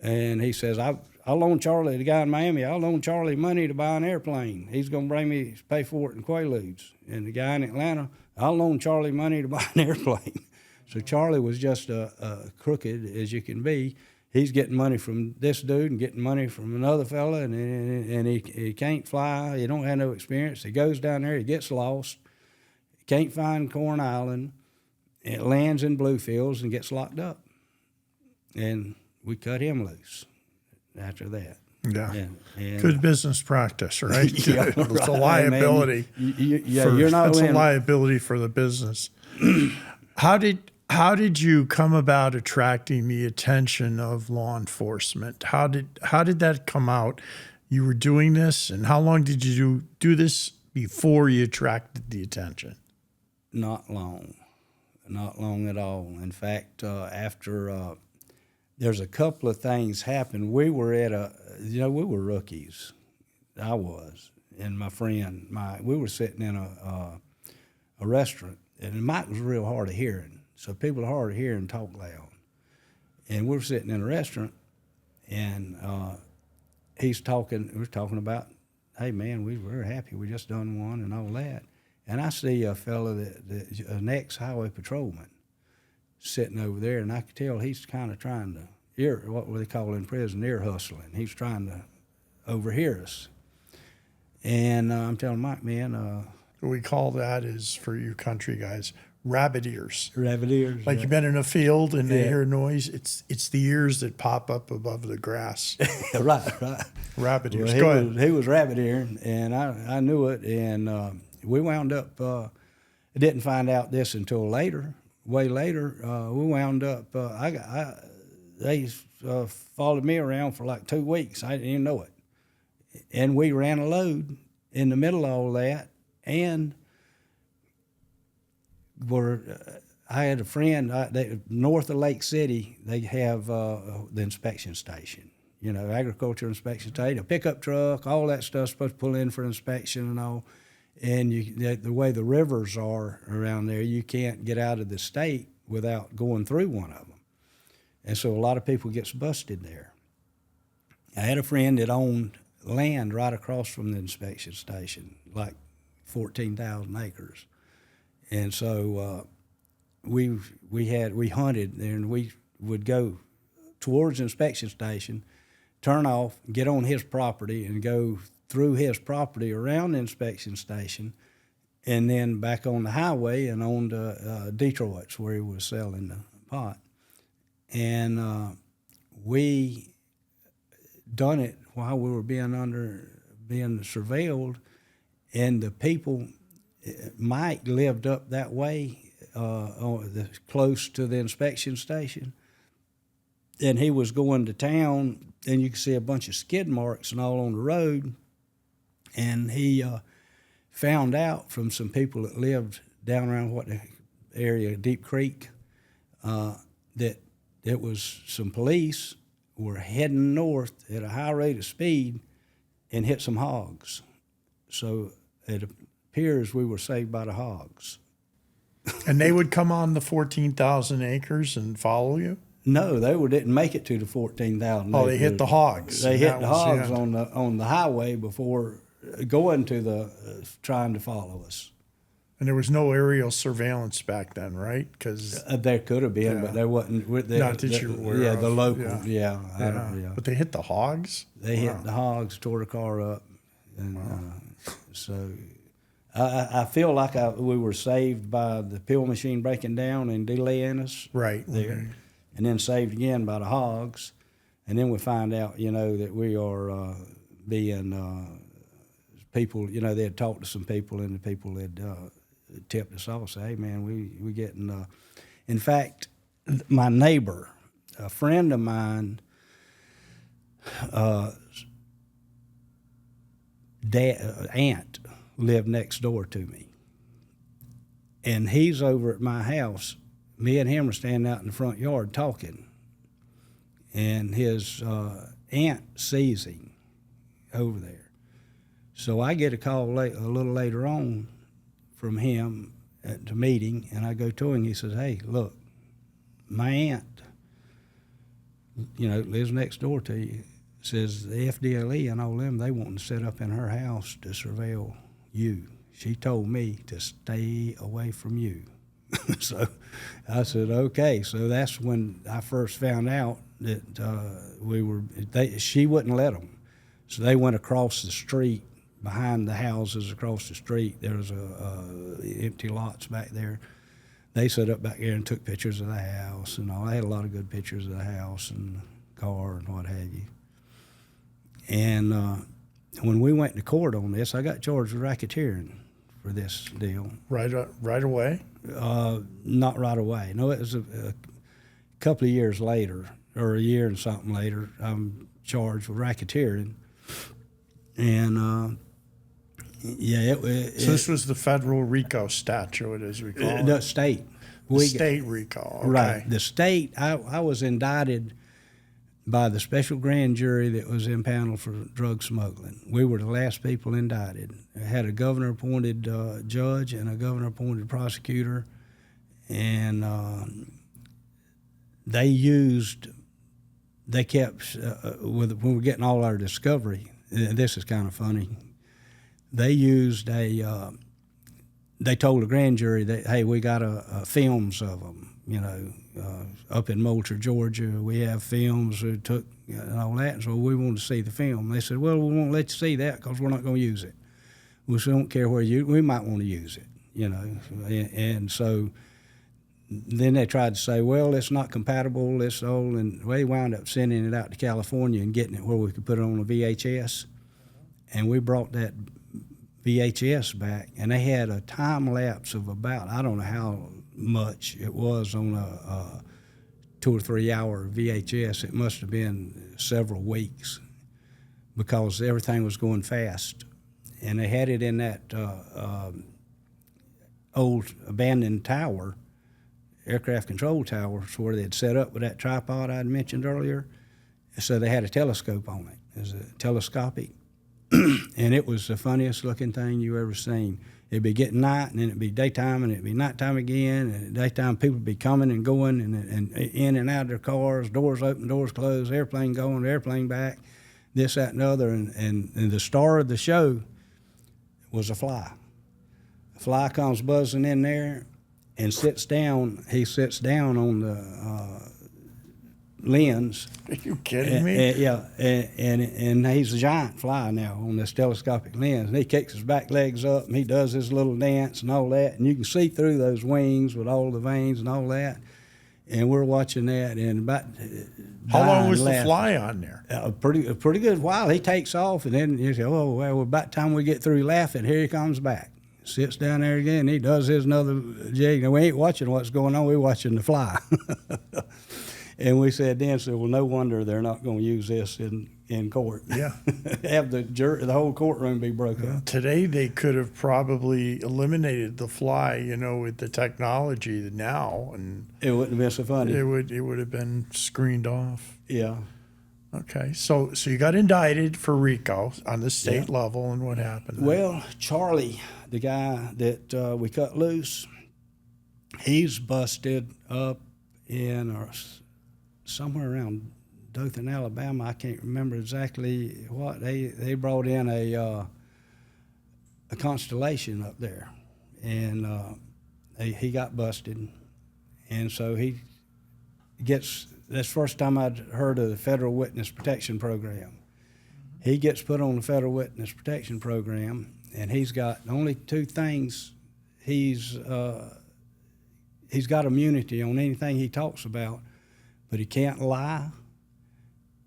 And he says, I'll loan Charlie, the guy in Miami, I'll loan Charlie money to buy an airplane. He's going to bring me, pay for it in Quaaludes. And the guy in Atlanta, I'll loan Charlie money to buy an airplane. So Charlie was just crooked as you can be. He's getting money from this dude and getting money from another fella, and he can't fly. He don't have no experience. He goes down there, he gets lost, can't find Corn Island, it lands in Bluefields and gets locked up. And we cut him loose after that. Yeah. And good business practice, right? Yeah, It's a right, liability. you're not It's a in. liability for the business. How did you come about attracting the attention of law enforcement? How did that come out? You were doing this, and how long did you do this before you attracted the attention? Not long at all. In fact, after there's a couple of things happened. We were at we were rookies. I was, and my friend, we were sitting in a restaurant, and the mic was real hard of hearing. So people are hard of hearing talk loud. And we're sitting in a restaurant, and we're talking about, hey, man, we're happy. We just done one and all that. And I see a fellow, an ex-highway patrolman, sitting over there, and I could tell he's kind of trying to, what they call in prison, ear hustling. He's trying to overhear us. And I'm telling Mike, man. What we call that is, for you country guys, rabbit ears. Rabbit ears. Like, you've been in a field and they hear a noise. It's the ears that pop up above the grass. Right. Rabbit ears. Well, Go ahead. He was rabbit earing, and I knew it. And we wound up. I didn't find out this until later. Way later, we wound up. They followed me around for like 2 weeks. I didn't even know it. And we ran a load in the middle of all that, and I had a friend north of Lake City. They have the inspection station, agriculture inspection station, a pickup truck, all that stuff supposed to pull in for inspection and all. And the way the rivers are around there, you can't get out of the state without going through one of them. And so a lot of people gets busted there. I had a friend that owned land right across from the inspection station, like 14,000 acres. And so we hunted there, and we would go towards the inspection station, turn off, get on his property, and go through his property around the inspection station, and then back on the highway and on to Detroit's where he was selling the pot. And we done it while we were being surveilled, and the people, Mike lived up that way, close to the inspection station, and he was going to town, and you could see a bunch of skid marks and all on the road, and he found out from some people that lived down around what the area, Deep Creek, that it was some police were heading north at a high rate of speed and hit some hogs. So it appears we were saved by the hogs. And they would come on the 14,000 acres and follow you? No, they didn't make it to the 14,000 acres. Oh, they hit the hogs. They hit the hogs yeah. on the highway before going to trying to follow us. And there was no aerial surveillance back then, right? Because there could have been, but there wasn't. Not that you were aware yeah, of. the local, Yeah. yeah. But they hit the hogs? They hit the hogs, tore the car up, and so I feel like we were saved by the pill machine breaking down and delaying us Right. there, and then saved again by the hogs, and then we find out, that we are being people. They had talked to some people, and the people had tipped us off, say, "Hey, man, we getting." In fact, my neighbor, a friend of mine, aunt lived next door to me, and he's over at my house. Me and him are standing out in the front yard talking, and his aunt sees him over there. So I get a call a little later on from him at the meeting, and I go to him. He says, "Hey, look, my aunt, lives next door to you. Says the FDLE and all them, they wanting to set up in her house to surveil you. She told me to stay away from you." So I said, "Okay." So that's when I first found out that she wouldn't let them. So they went across the street, behind the houses across the street. There was empty lots back there. They set up back there and took pictures of the house and all. They had a lot of good pictures of the house and the car and what have you. And when we went to court on this, I got charged with racketeering for this deal. Right away? Not right away. No, it was a couple of years later, or a year and something later. I'm charged with racketeering. And so this was the federal RICO statute, as we call it? The state. State RICO, okay. Right. The state, I was indicted by the special grand jury that was impaneled for drug smuggling. We were the last people indicted. It had a governor-appointed judge and a governor-appointed prosecutor, and they kept, when we were getting all our discovery, this is kind of funny, they told the grand jury that, hey, we got films of them, up in Moultrie, Georgia. We have films we took and all that. So we wanted to see the film. They said, well, we won't let you see that because we're not going to use it. We don't care where we might want to use it, And so then they tried to say, well, it's not compatible, this old, and they wound up sending it out to California and getting it where we could put it on a VHS. And we brought that VHS back, and they had a time lapse of about, I don't know how much it was on a 2 or 3 hour VHS. It must have been several weeks because everything was going fast. And they had it in that old abandoned tower, aircraft control tower, where they'd set up with that tripod I'd mentioned earlier. So they had a telescope on it. It was a telescopic. And it was the funniest looking thing you ever seen. It'd be getting night, and then it'd be daytime, and it'd be nighttime again. And at daytime, people would be coming and going and in and out of their cars, doors open, doors closed, airplane going, airplane back, this, that, and the other. And the star of the show was a fly. A fly comes buzzing in there and sits down. He sits down on lens. Are you kidding me? And he's a giant fly now on this telescopic lens. And he kicks his back legs up and he does his little dance and all that. And you can see through those wings with all the veins and all that. And we're watching that, and about how long was the fly on there? A pretty good while. He takes off, and then you say, "Oh, well, about time we get through laughing, here he comes back." Sits down there again. He does his another jig. And we ain't watching what's going on. We're watching the fly. And we said then, well, no wonder they're not going to use this in court. Yeah. Have the whole courtroom be broken up. Today they could have probably eliminated the fly, with the technology now, and it wouldn't have been so funny. It would have been screened off. Yeah. Okay, so you got indicted for RICO on the state level, and what happened then? Well, Charlie, the guy that we cut loose, he's busted up in somewhere around Dothan, Alabama. I can't remember exactly what. They brought in a Constellation up there, and he got busted, and so he gets. That's the first time I'd heard of the Federal Witness Protection Program. He gets put on the Federal Witness Protection Program, and he's got only two things. He's got immunity on anything he talks about, but he can't lie,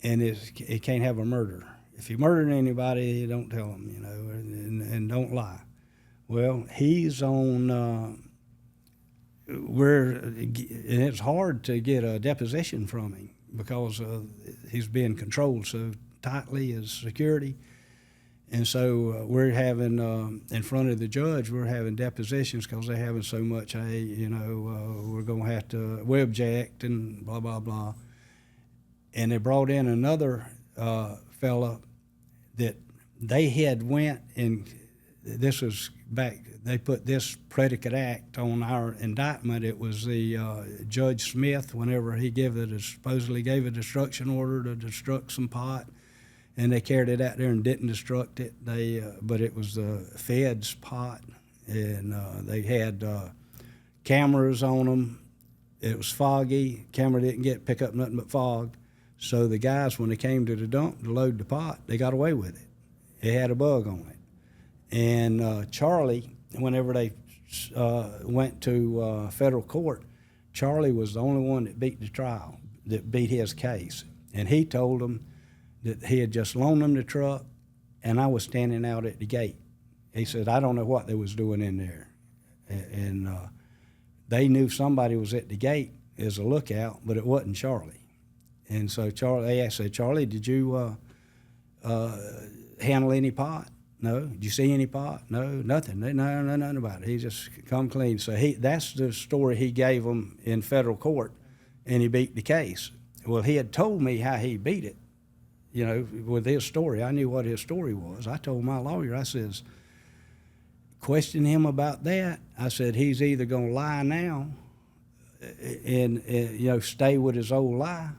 and he can't have a murder. If he murdered anybody, don't tell him, and don't lie. Well, he's on. And it's hard to get a deposition from him because he's being controlled so tightly as security. And so we're having, in front of the judge, we're having depositions because they're having so much, we're going to have to, we object and blah, blah, blah. And they brought in another fella that they had went, and this was back, they put this predicate act on our indictment. It was the Judge Smith, whenever he supposedly gave a destruction order to destruct some pot, and they carried it out there and didn't destruct it. But it was the feds' pot, and they had cameras on them. It was foggy. Camera didn't pick up nothing but fog. So the guys, when they came to the dump to load the pot, they got away with it. It had a bug on it. And Charlie, whenever they went to federal court, Charlie was the only one that beat the trial, that beat his case. And he told them that he had just loaned them the truck, and I was standing out at the gate. He said, I don't know what they was doing in there. And they knew somebody was at the gate as a lookout, but it wasn't Charlie. And so they said, Charlie, did you handle any pot? No. Did you see any pot? No, nothing. They know nothing about it. He just come clean. So that's the story he gave them in federal court, and he beat the case. Well, he had told me how he beat it, with his story. I knew what his story was. I told my lawyer, I says, question him about that. I said, he's either going to lie now and stay with his old lie,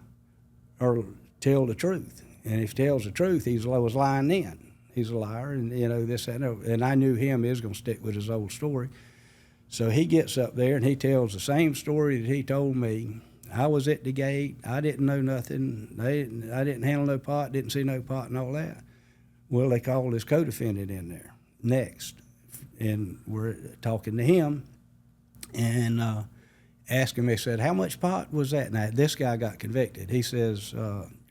or tell the truth. And if he tells the truth, he was lying then. He's a liar, and this and I knew him. He was going to stick with his old story. So he gets up there and he tells the same story that he told me. I was at the gate. I didn't know nothing. I didn't handle no pot. Didn't see no pot and all that. Well, they called his co-defendant in there next, and we're talking to him, and asked him. They said, "How much pot was that?" Now this guy got convicted. He says,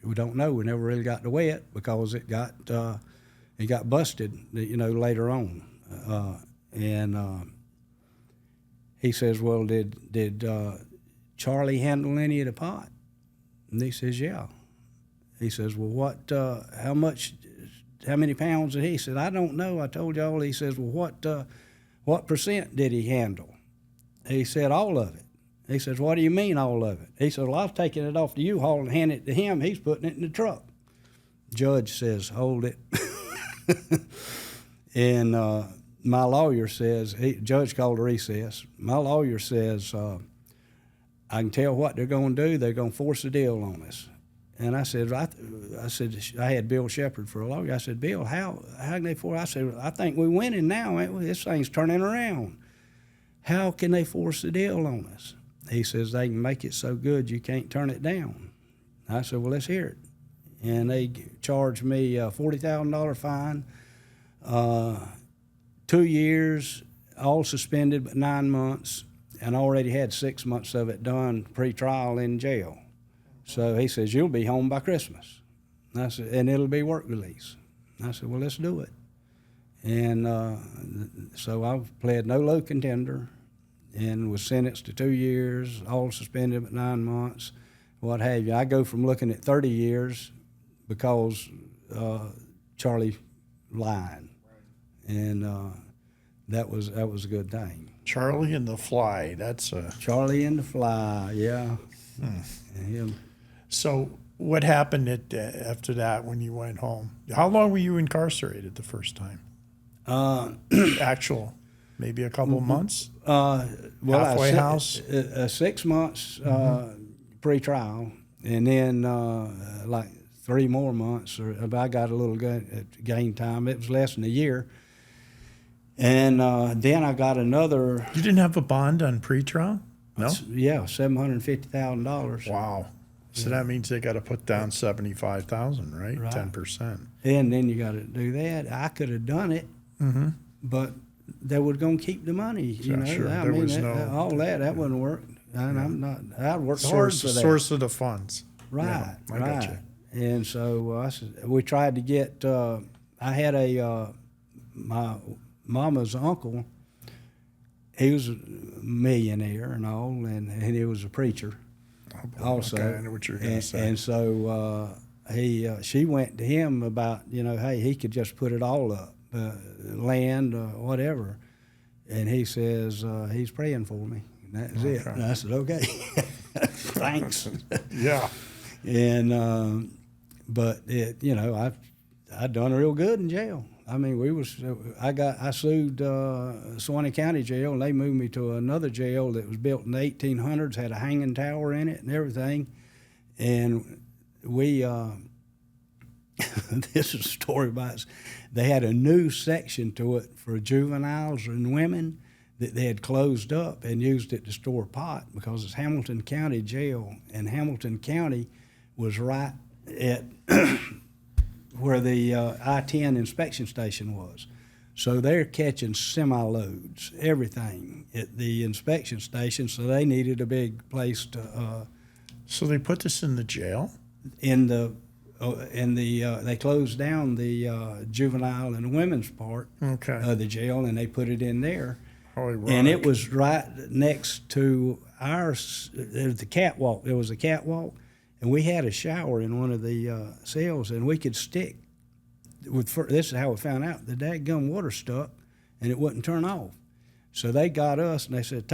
"We don't know. We never really got to weigh it because it got." He got busted, later on, and he says, "Well, did Charlie handle any of the pot?" And he says, "Yeah." He says, "Well, what? How much? How many pounds did he?" Said, "I don't know. I told y'all." He says, "Well, what percent did he handle?" He said, "All of it." He says, "What do you mean, all of it?" He said, "Well, I was taking it off the U-Haul and handing it to him. He's putting it in the truck." Judge says, "Hold it." And my lawyer says, judge called a recess. My lawyer says, I can tell what they're going to do. They're going to force a deal on us. And I said, I had Bill Shepard for a lawyer. I said, Bill, how can they force? I said, I think we're winning now, ain't we? This thing's turning around. How can they force a deal on us? He says, they can make it so good you can't turn it down. I said, well, let's hear it. And they charged me a $40,000 fine, 2 years, all suspended but 9 months, and I already had 6 months of it done pre-trial in jail. So he says, you'll be home by Christmas. And I said, and it'll be work release. And I said, well, let's do it. And so I pled no low contender and was sentenced to 2 years, all suspended but 9 months, what have you. I go from looking at 30 years because Charlie lying. And that was a good thing. Charlie and the Fly. That's a Charlie and the Fly, yeah. And him. So what happened after that when you went home? How long were you incarcerated the first time? Actual, maybe a couple months? Well, Halfway house? 6 months pre-trial, and then like 3 more months. Or I got a little gain time. It was less than a year. And then I got another. You didn't have a bond on pretrial? No? Yeah, $750,000. Wow. So that means they got to put down 75,000, right? Right. 10%. And then you got to do that. I could have done it, but they were going to keep the money. You know, sure. I There mean, was all that wouldn't work. And I'm not. I worked hard for that. Source of the funds. Right, Yeah, I right. got you. And so we tried to get. I had my mama's uncle. He was a millionaire and all, and he was a preacher. Also, Okay, I know what you're going to say. And so she went to him about, hey, he could just put it all up, land, whatever. And he says, he's praying for me. And that was it. And I said, okay, thanks. Yeah. And, but I'd done real good in jail. I mean, I sued Suwannee County Jail, and they moved me to another jail that was built in the 1800s, had a hanging tower in it and everything. And we, this is a story about it. They had a new section to it for juveniles and women that they had closed up and used it to store pot because it's Hamilton County Jail, and Hamilton County was right at where the I-10 inspection station was. So they're catching semi-loads, everything at the inspection station, so they needed a big place to... So they put this in the jail? they closed down the juvenile and women's part of the jail, and they put it in there. And it was right next to the catwalk. There was a catwalk, and we had a shower in one of the cells, and we could stick. This is how we found out. The dadgum water stuck, and it wouldn't turn off. So they got us, and they said,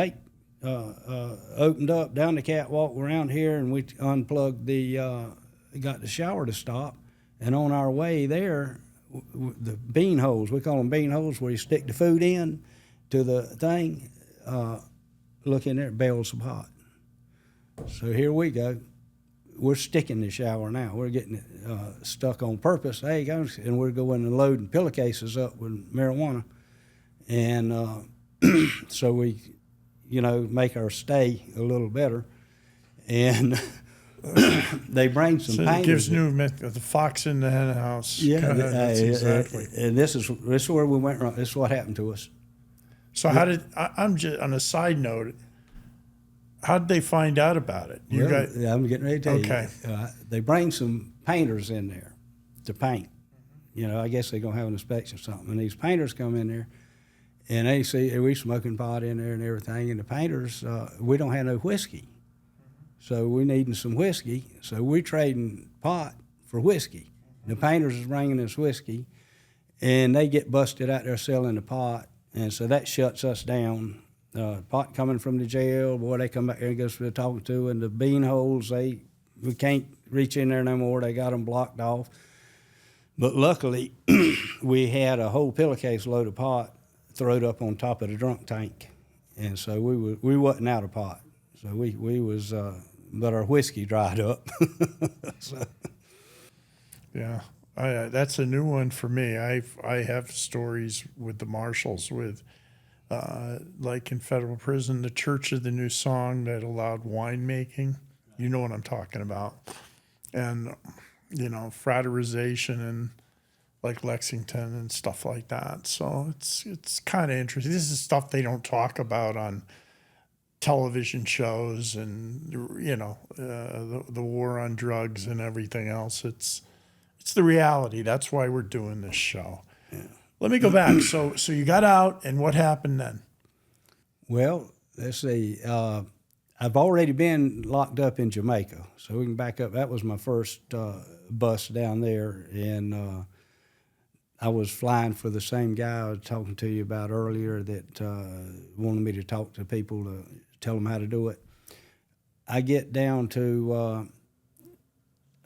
opened up down the catwalk around here, and we unplugged got the shower to stop. And on our way there, the bean holes, we call them bean holes, where you stick the food in to the thing, look in there, barrels of hot. So here we go. We're sticking the shower now. We're getting it stuck on purpose. There you go. And we're going and loading pillowcases up with marijuana. And so we, make our stay a little better. And they bring some painters. It gives new the fox in the hen house. Yeah, that's exactly. And this is where we went wrong. This is what happened to us. So I'm just on a side note. How did they find out about it? I'm getting ready to tell you. Okay. They bring some painters in there to paint. I guess they're going to have an inspection or something. And these painters come in there, and they see we smoking pot in there and everything. And the painters, we don't have no whiskey. So we needing some whiskey. So we trading pot for whiskey. The painters is bringing us whiskey, and they get busted out there selling the pot. And so that shuts us down. Pot coming from the jail, boy, they come back there and go to talking to, and the bean holes, we can't reach in there no more. They got them blocked off. But luckily, we had a whole pillowcase load of pot throwed up on top of the drunk tank, and so we wasn't out of pot. So we was, but our whiskey dried up. So. Yeah, that's a new one for me. I have stories with the marshals with. Like in federal prison, the Church of the New Song that allowed winemaking. You know what I'm talking about. and, fraternization and like Lexington and stuff like that. So it's kind of interesting. This is stuff they don't talk about on television shows, and the war on drugs and everything else. It's the reality. That's why we're doing this show. Let me go back. So you got out, and what happened then? Well, let's see. I've already been locked up in Jamaica, so we can back up. That was my first bust down there, and I was flying for the same guy I was talking to you about earlier that wanted me to talk to people to tell them how to do it. I get down to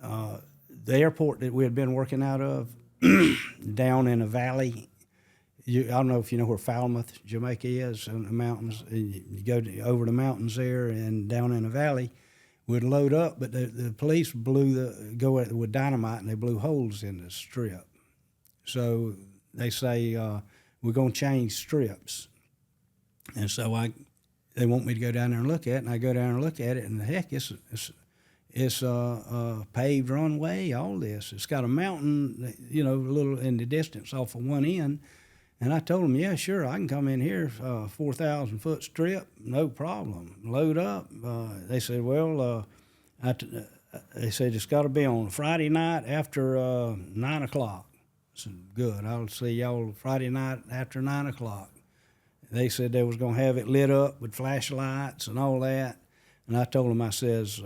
the airport that we had been working out of, down in a valley. I don't know if you know where Falmouth, Jamaica is, in the mountains. You go over the mountains there and down in a valley. We'd load up, but the police go with dynamite, and they blew holes in the strip. So they say, we're going to change strips. And so they want me to go down there and look at it, and I go down and look at it, and heck, it's a paved runway, all this. It's got a mountain, a little in the distance off of one end. And I told them, yeah, sure, I can come in here, 4,000-foot strip, no problem. Load up. They said, well, they said it's got to be on Friday night after 9 o'clock. I said, good, I'll see y'all Friday night after 9 o'clock. They said they was going to have it lit up with flashlights and all that. And I told them, I says,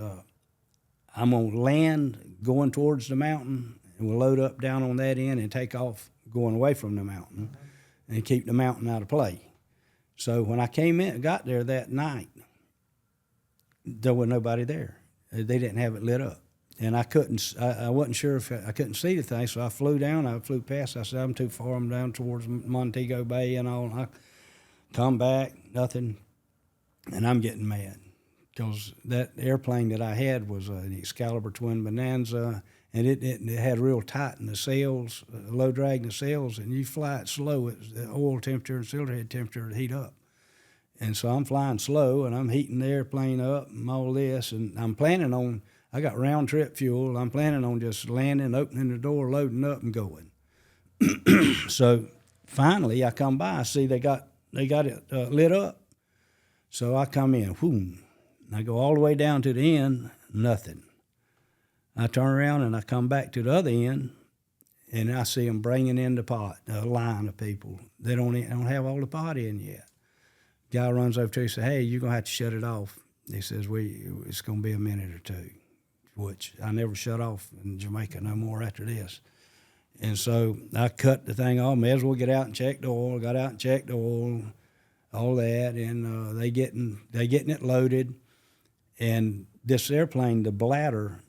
I'm going to land going towards the mountain, and we'll load up down on that end and take off going away from the mountain and keep the mountain out of play. So when I got there that night, there was nobody there. They didn't have it lit up. And I wasn't sure if I couldn't see the thing, so I flew down. I flew past. I said, I'm too far. I'm down towards Montego Bay and all. And I come back, nothing, and I'm getting mad because that airplane that I had was an Excalibur Twin Bonanza, and it had real tight in the sails, low drag in the sails, and you fly it slow, the oil temperature and cylinder head temperature would heat up. And so I'm flying slow, and I'm heating the airplane up and all this, and I got round trip fuel. I'm planning on just landing, opening the door, loading up, and going. So finally, I come by, I see they got it lit up. So I come in, whoom, and I go all the way down to the end, nothing. I turn around and I come back to the other end, and I see them bringing in the pot, a line of people. They don't have all the pot in yet. Guy runs over to me and says, hey, you're going to have to shut it off. He says, it's going to be a minute or two, which I never shut off in Jamaica no more after this. And so I cut the thing off. May as well get out and check the oil. Got out and checked the oil, all that, and they getting it loaded. And this airplane, the bladder,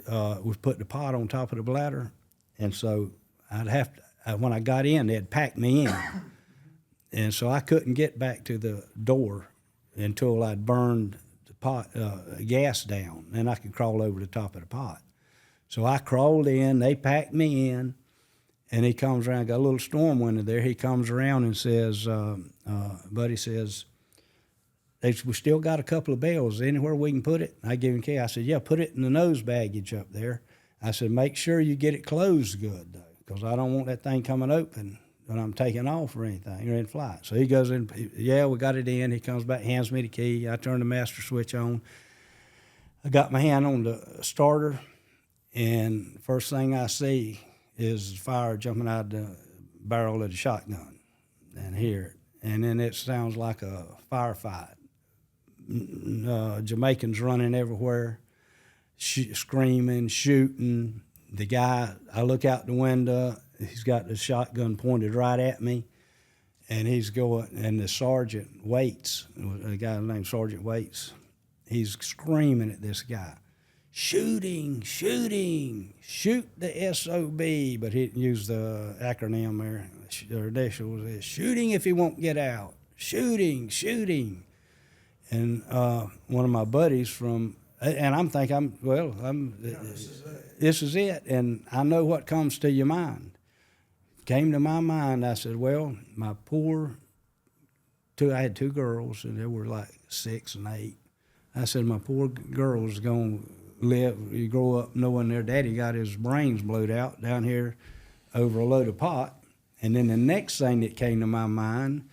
was put the pot on top of the bladder, and so when I got in, they'd packed me in, and so I couldn't get back to the door until I'd burned the pot gas down, and I could crawl over the top of the pot. So I crawled in, they packed me in, and he comes around, got a little storm window there. He comes around and says, Buddy says, we still got a couple of bales. Anywhere we can put it? I give him key. I said, yeah, put it in the nose baggage up there. I said, make sure you get it closed good, though, because I don't want that thing coming open when I'm taking off or anything, or in flight. So he goes in, yeah, we got it in. He comes back, hands me the key. I turn the master switch on. I got my hand on the starter, and first thing I see is fire jumping out the barrel of the shotgun and hear it. And then it sounds like a firefight. Jamaicans running everywhere, screaming, shooting. The guy, I look out the window, he's got the shotgun pointed right at me, and he's going, and the sergeant Waits, a guy named Sergeant Waits, he's screaming at this guy, shooting, shoot the SOB, but he used the acronym there, or initials, shooting if he won't get out, shooting. And one of my buddies and I'm thinking, this is it. And I know what comes to your mind. Came to my mind, I said, well, I had two girls, and they were like 6 and 8. I said, my poor girl's going you grow up knowing their daddy got his brains blowed out down here over a load of pot. And then the next thing that came to my mind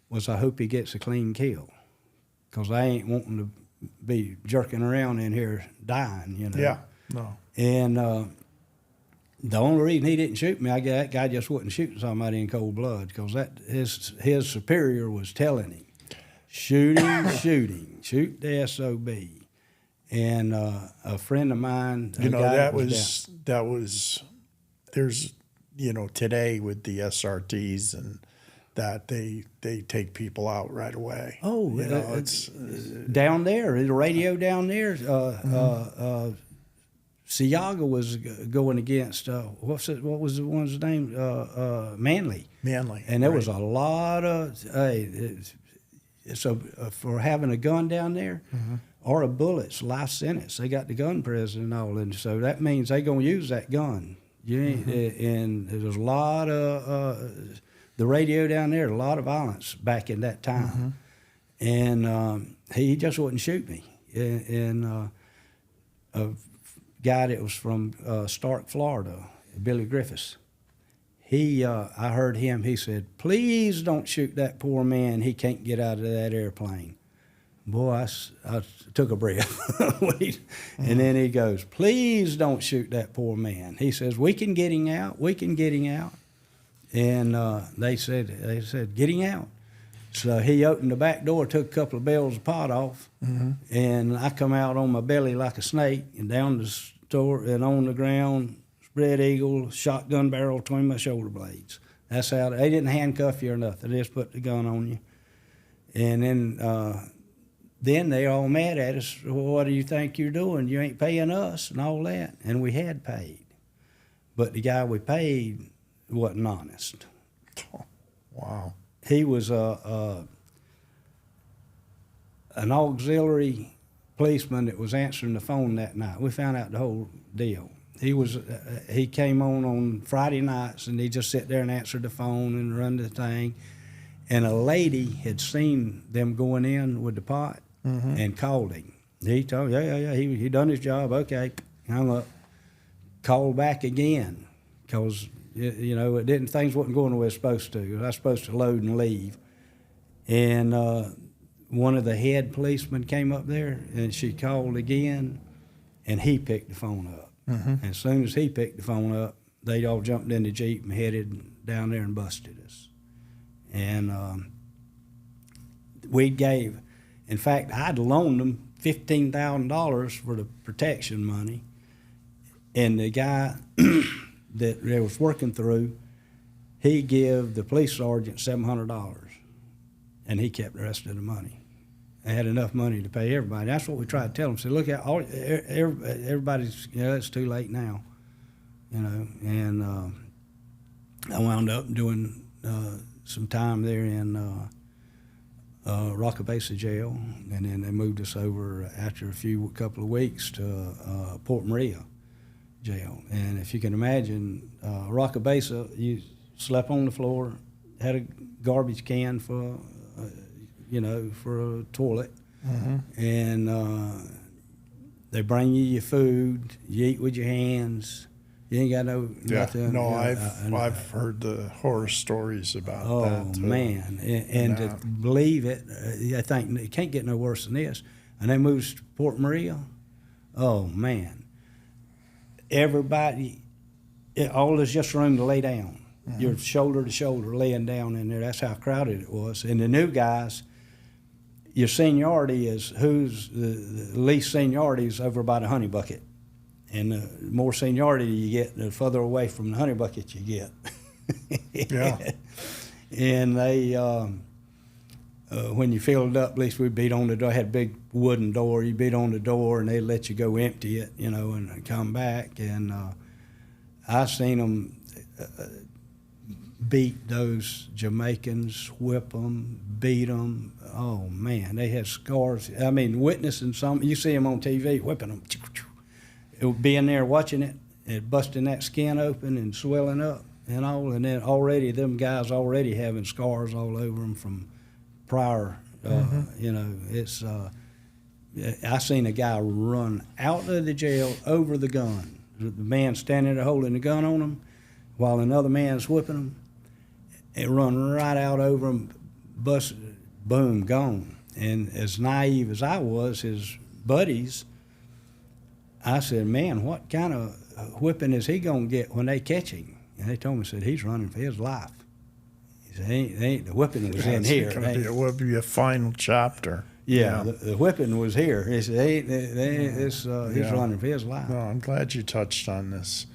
was, I hope he gets a clean kill, because I ain't wanting to be jerking around in here dying, you know. Yeah, no. And the only reason he didn't shoot me, that guy just wasn't shooting somebody in cold blood, because his superior was telling him, shoot him, shoot the SOB. And a friend of mine, You know, that was there's, you know, today with the SRTs and that they take people out right away. Oh, you know, it's down there, the radio down there. Siaga was going against what was the one's name? Manly. Manly, and there right. was a lot of so for having a gun down there, or a bullet's life sentence. They got the gun prison and all, and so that means they gonna use that gun. You ain't, and there's a lot of the radio down there, a lot of violence back in that time, and he just wouldn't shoot me. And a guy that was from Stark, Florida, Billy Griffiths. I heard him. He said, "Please don't shoot that poor man. He can't get out of that airplane." Boy, I took a breath. And then he goes, "Please don't shoot that poor man." He says, "We can get him out. We can get him out." And they said, "Get him out." So he opened the back door, took a couple of bales of pot off, and I come out on my belly like a snake and down the store and on the ground, spread eagle, shotgun barrel between my shoulder blades. That's how they didn't handcuff you or nothing. They just put the gun on you. And then they all mad at us. "Well, what do you think you're doing? You ain't paying us," and all that. And we had paid. But the guy we paid wasn't honest. Wow. He was an auxiliary policeman that was answering the phone that night. We found out the whole deal. He came on Friday nights, and he just sit there and answered the phone and run the thing. And a lady had seen them going in with the pot and called him. He told, yeah, he done his job. Okay, hung up. Called back again, because you know things wasn't going the way it's supposed to. I was supposed to load and leave, and one of the head policemen came up there, and she called again, and he picked the phone up. And as soon as he picked the phone up, they all jumped in the Jeep and headed down there and busted us. And in fact, I'd loaned them $15,000 for the protection money, and the guy that they was working through, he gave the police sergeant $700, and he kept the rest of the money. They had enough money to pay everybody. That's what we tried to tell them. So look at everybody's. It's too late now, you know. And I wound up doing some time there in Rockabesa jail, and then they moved us over after a couple of weeks to Port Maria jail. And if you can imagine, Rockabesa, you slept on the floor, had a garbage can for a toilet, and they bring you your food. You eat with your hands. You ain't got nothing. No, I've heard the horror stories about that. Oh man, and to believe it, I think it can't get no worse than this. And they moved to Port Maria. Oh man, everybody, all is just room to lay down. You're shoulder to shoulder laying down in there. That's how crowded it was. And the new guys, your seniority is who's the least seniority is over by the honey bucket. And the more seniority you get, the further away from the honey bucket you get. Yeah. And they, when you filled it up, at least we beat on the door. I had a big wooden door. You beat on the door, and they let you go empty it, you know, and come back. And I seen them beat those Jamaicans, whip them, beat them. Oh man, they had scars. I mean, witnessing some. You see them on TV whipping them. It would be in there watching it busting that skin open and swelling up and all, and then already them guys already having scars all over them from prior. You know, it's I seen a guy run out of the jail over the gun. The man standing there holding the gun on him while another man's whipping him. It run right out over him, bust, boom, gone. And as naive as I was, his buddies, I said, man, what kind of whipping is he going to get when they catch him? And they told me, said, he's running for his life. He said, the whipping was in here. It will be a final chapter. Yeah, the whipping was here. He said, he's running for his life. No, I'm glad you touched on this.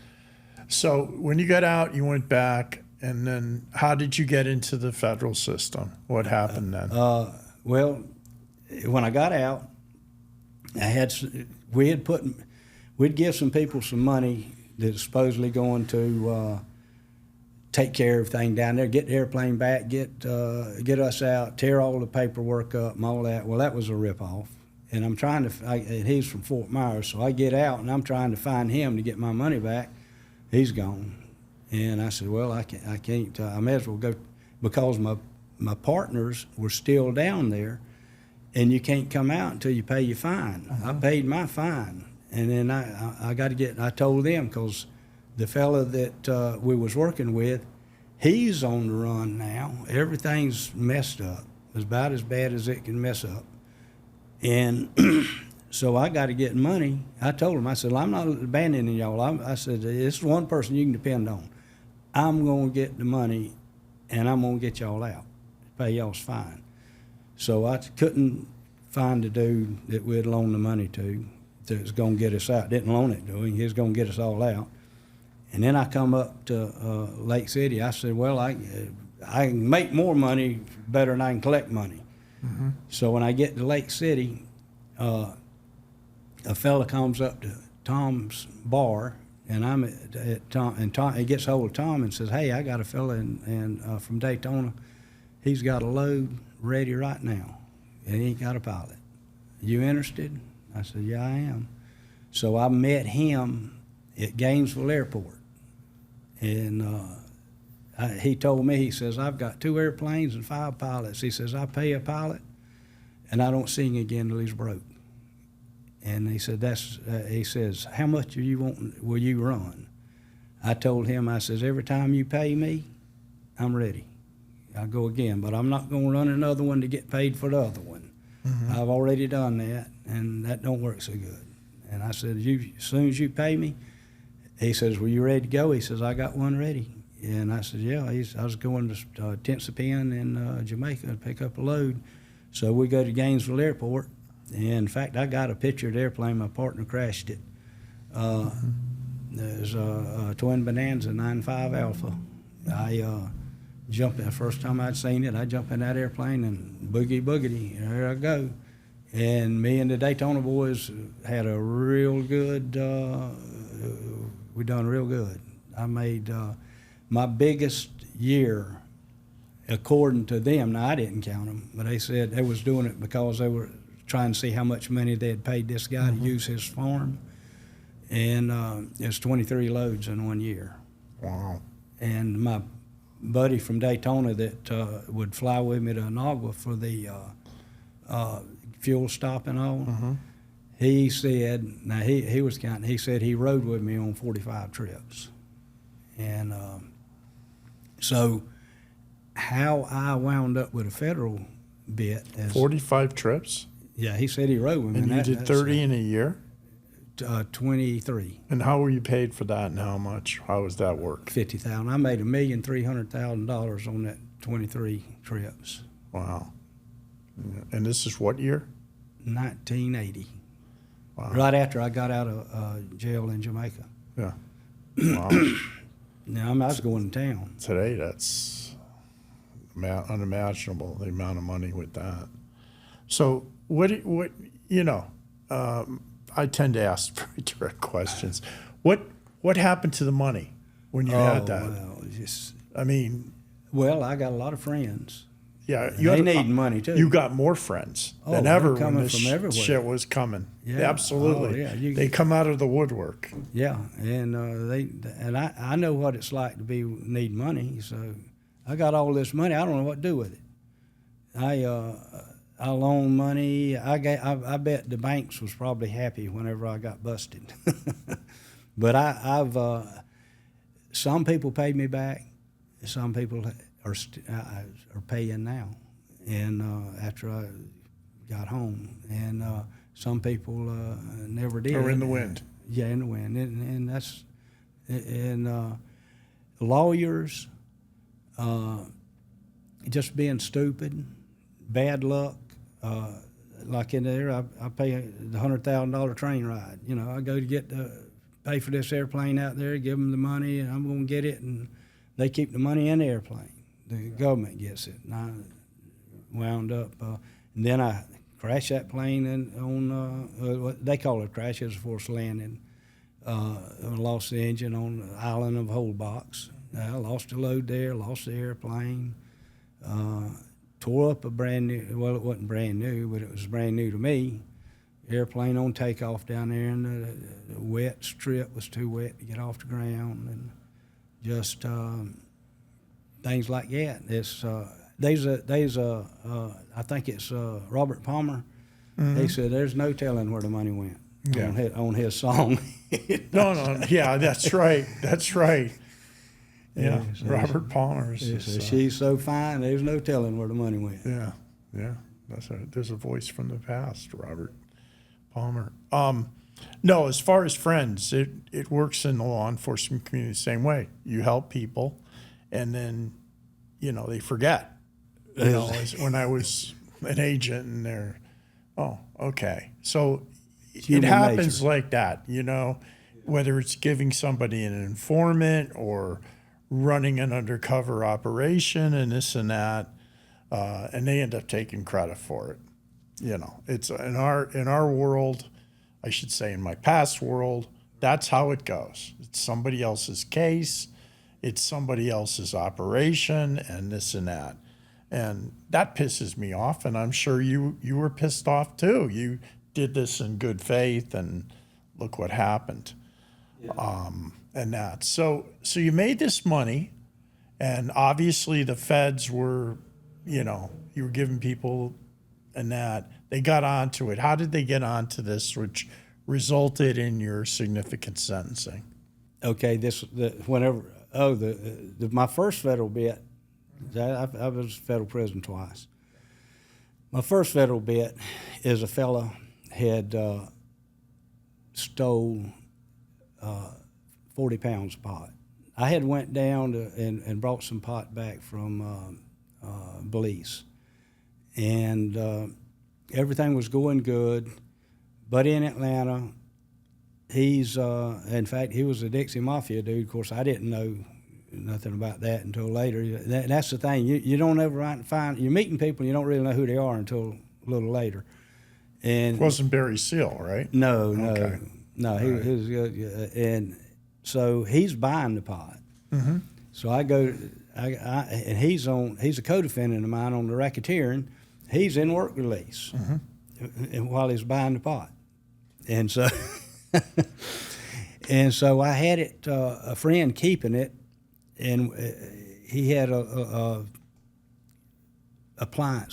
So when you got out, you went back, and then how did you get into the federal system? What happened then? Well, when I got out, we'd give some people some money that was supposedly going to take care of everything down there, get the airplane back, get us out, tear all the paperwork up and all that. Well, that was a ripoff. And I'm trying to, and he's from Fort Myers, so I get out and I'm trying to find him to get my money back. He's gone. And I said, well, I can't, I may as well go, because my partners were still down there, and you can't come out until you pay your fine. I paid my fine. And then I got to get, I told them, because the fella that we was working with, he's on the run now. Everything's messed up. It's about as bad as it can mess up. And so I got to get money. I told him, I said, well, I'm not abandoning y'all. I said, this is one person you can depend on. I'm going to get the money, and I'm going to get y'all out, pay y'all's fine. So I couldn't find a dude that we'd loan the money to that was going to get us out. Didn't loan it to him. He was going to get us all out. And then I come up to Lake City. I said, well, I can make more money better than I can collect money. Mm-hmm. So when I get to Lake City, a fella comes up to Tom's bar, and I'm at Tom, and Tom, he gets hold of Tom and says, hey, I got a fella from Daytona. He's got a load ready right now, and he ain't got a pilot. You interested? I said, yeah, I am. So I met him at Gainesville Airport. And he told me, he says, I've got 2 airplanes and 5 pilots. He says, I pay a pilot, and I don't see him again till he's broke. And he said, he says, how much will you run? I told him, I says, every time you pay me, I'm ready. I'll go again, but I'm not going to run another one to get paid for the other one. Mm-hmm. I've already done that, and that don't work so good. And I said, as soon as you pay me, he says, well, you ready to go? He says, I got one ready. And I said, yeah. I was going to Tensapen in Jamaica to pick up a load. So we go to Gainesville Airport. And in fact, I got a picture of the airplane. My partner crashed it. There's a twin Bonanza 9.5 Alpha. I jumped in. The first time I'd seen it, I jumped in that airplane and boogity, there I go. And me and the Daytona boys had a real good, we done real good. I made my biggest year, according to them. Now, I didn't count them, but they said they was doing it because they were trying to see how much money they had paid this guy to use his farm. And it's 23 loads in 1 year. Wow. And my buddy from Daytona that would fly with me to Inagua for the fuel stop and all, he said, now he was counting, he said he rode with me on 45 trips. And so how I wound up with a federal bit is 45 trips? Yeah, he said he rode with me. And you did 30 in a year? 23. And how were you paid for that, and how much? How was that work? $50,000. I made $1,300,000 on that 23 trips. Wow. And this is what year? 1980. Wow. Right after I got out of jail in Jamaica. Yeah. Wow. Now I was going to town. Today, that's unimaginable, the amount of money with that. So I tend to ask very direct questions. What happened to the money when you had that? Well, I got a lot of friends. Yeah, they need money too. You got more friends than ever when this shit was coming. Yeah, absolutely. Oh, yeah. They come out of the woodwork. Yeah, and I know what it's like to need money. So I got all this money. I don't know what to do with it. I loaned money. I bet the banks was probably happy whenever I got busted. But I've some people paid me back. Some people are paying now, and after I got home, and some people never did. Or in the wind. Yeah, in the wind, and that's and lawyers just being stupid, bad luck. Like in there, I pay the $100,000 train ride. You know, I go to pay for this airplane out there, give them the money, and I'm going to get it, and they keep the money in the airplane. The government gets it, and I wound up, and then I crashed that plane on what they call it a crash, it was a forced landing. Lost the engine on the island of Holbox. I lost the load there, lost the airplane. Tore up a brand new, well, it wasn't brand new, but it was brand new to me. Airplane on takeoff down there, and the wet strip was too wet to get off the ground, and just things like that. It's I think it's Robert Palmer. Mm-hmm. He said, "There's no telling where the money went." Yeah. On his song. No, yeah, that's right. That's right. Yeah, so Robert Palmer. She's so fine, there's no telling where the money went. Yeah. There's a voice from the past, Robert Palmer. No, as far as friends, it works in the law enforcement community the same way. You help people, and then, they forget. When I was an agent, and they're, oh, okay. So it happens nature. like that, whether it's giving somebody an informant or running an undercover operation and this and that, and they end up taking credit for it. It's in our world, I should say in my past world, that's how it goes. It's somebody else's case, it's somebody else's operation, and this and that. And that pisses me off, and I'm sure you were pissed off too. You did this in good faith, and look what happened. Yeah. And that. So you made this money, and obviously the feds were, you were giving people, and that they got onto it. How did they get onto this, which resulted in your significant sentencing? Okay, my first federal bit, I was federal prison twice. My first federal bit is a fella had stole 40 pounds of pot. I had went down and brought some pot back from Belize, and everything was going good. But in Atlanta, he's in fact, he was a Dixie Mafia dude. Of course, I didn't know nothing about that until later. That's the thing. You don't ever find, you're meeting people, you don't really know who they are until a little later. And it wasn't Barry Seal, right? No. He was good, and so he's buying the pot. Mm-hmm. So I go, and he's a co-defendant of mine on the racketeering. He's in work release, and while he's buying the pot, and so I had it, a friend keeping it, and he had a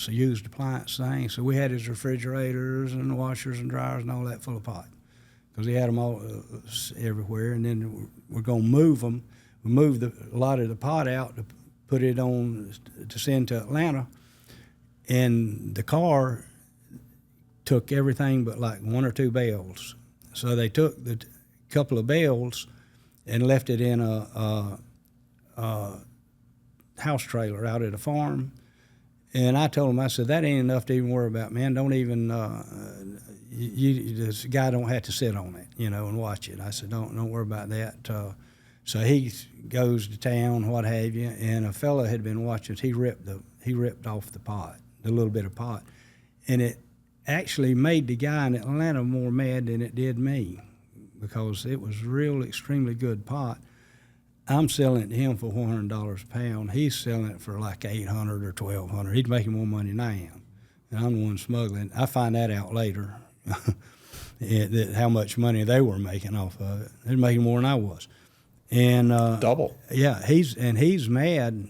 used appliance thing. So we had his refrigerators and the washers and dryers and all that full of pot, because he had them all everywhere. And then we're going to move them. We moved a lot of the pot out to put it on to send to Atlanta, and the car took everything but like one or two bales. So they took the couple of bales and left it in a house trailer out at a farm. And I told him, I said, that ain't enough to even worry about, man. Don't even, this guy don't have to sit on it, and watch it. I said, don't worry about that. So he goes to town, what have you, and a fella had been watching. He ripped off the pot, the little bit of pot, and it actually made the guy in Atlanta more mad than it did me, because it was real extremely good pot. I'm selling it to him for $400 a pound. He's selling it for like $800 or $1,200. He's making more money than I am, and I'm the one smuggling. I find that out later, how much money they were making off of it. They're making more than I was, and double. Yeah, he's mad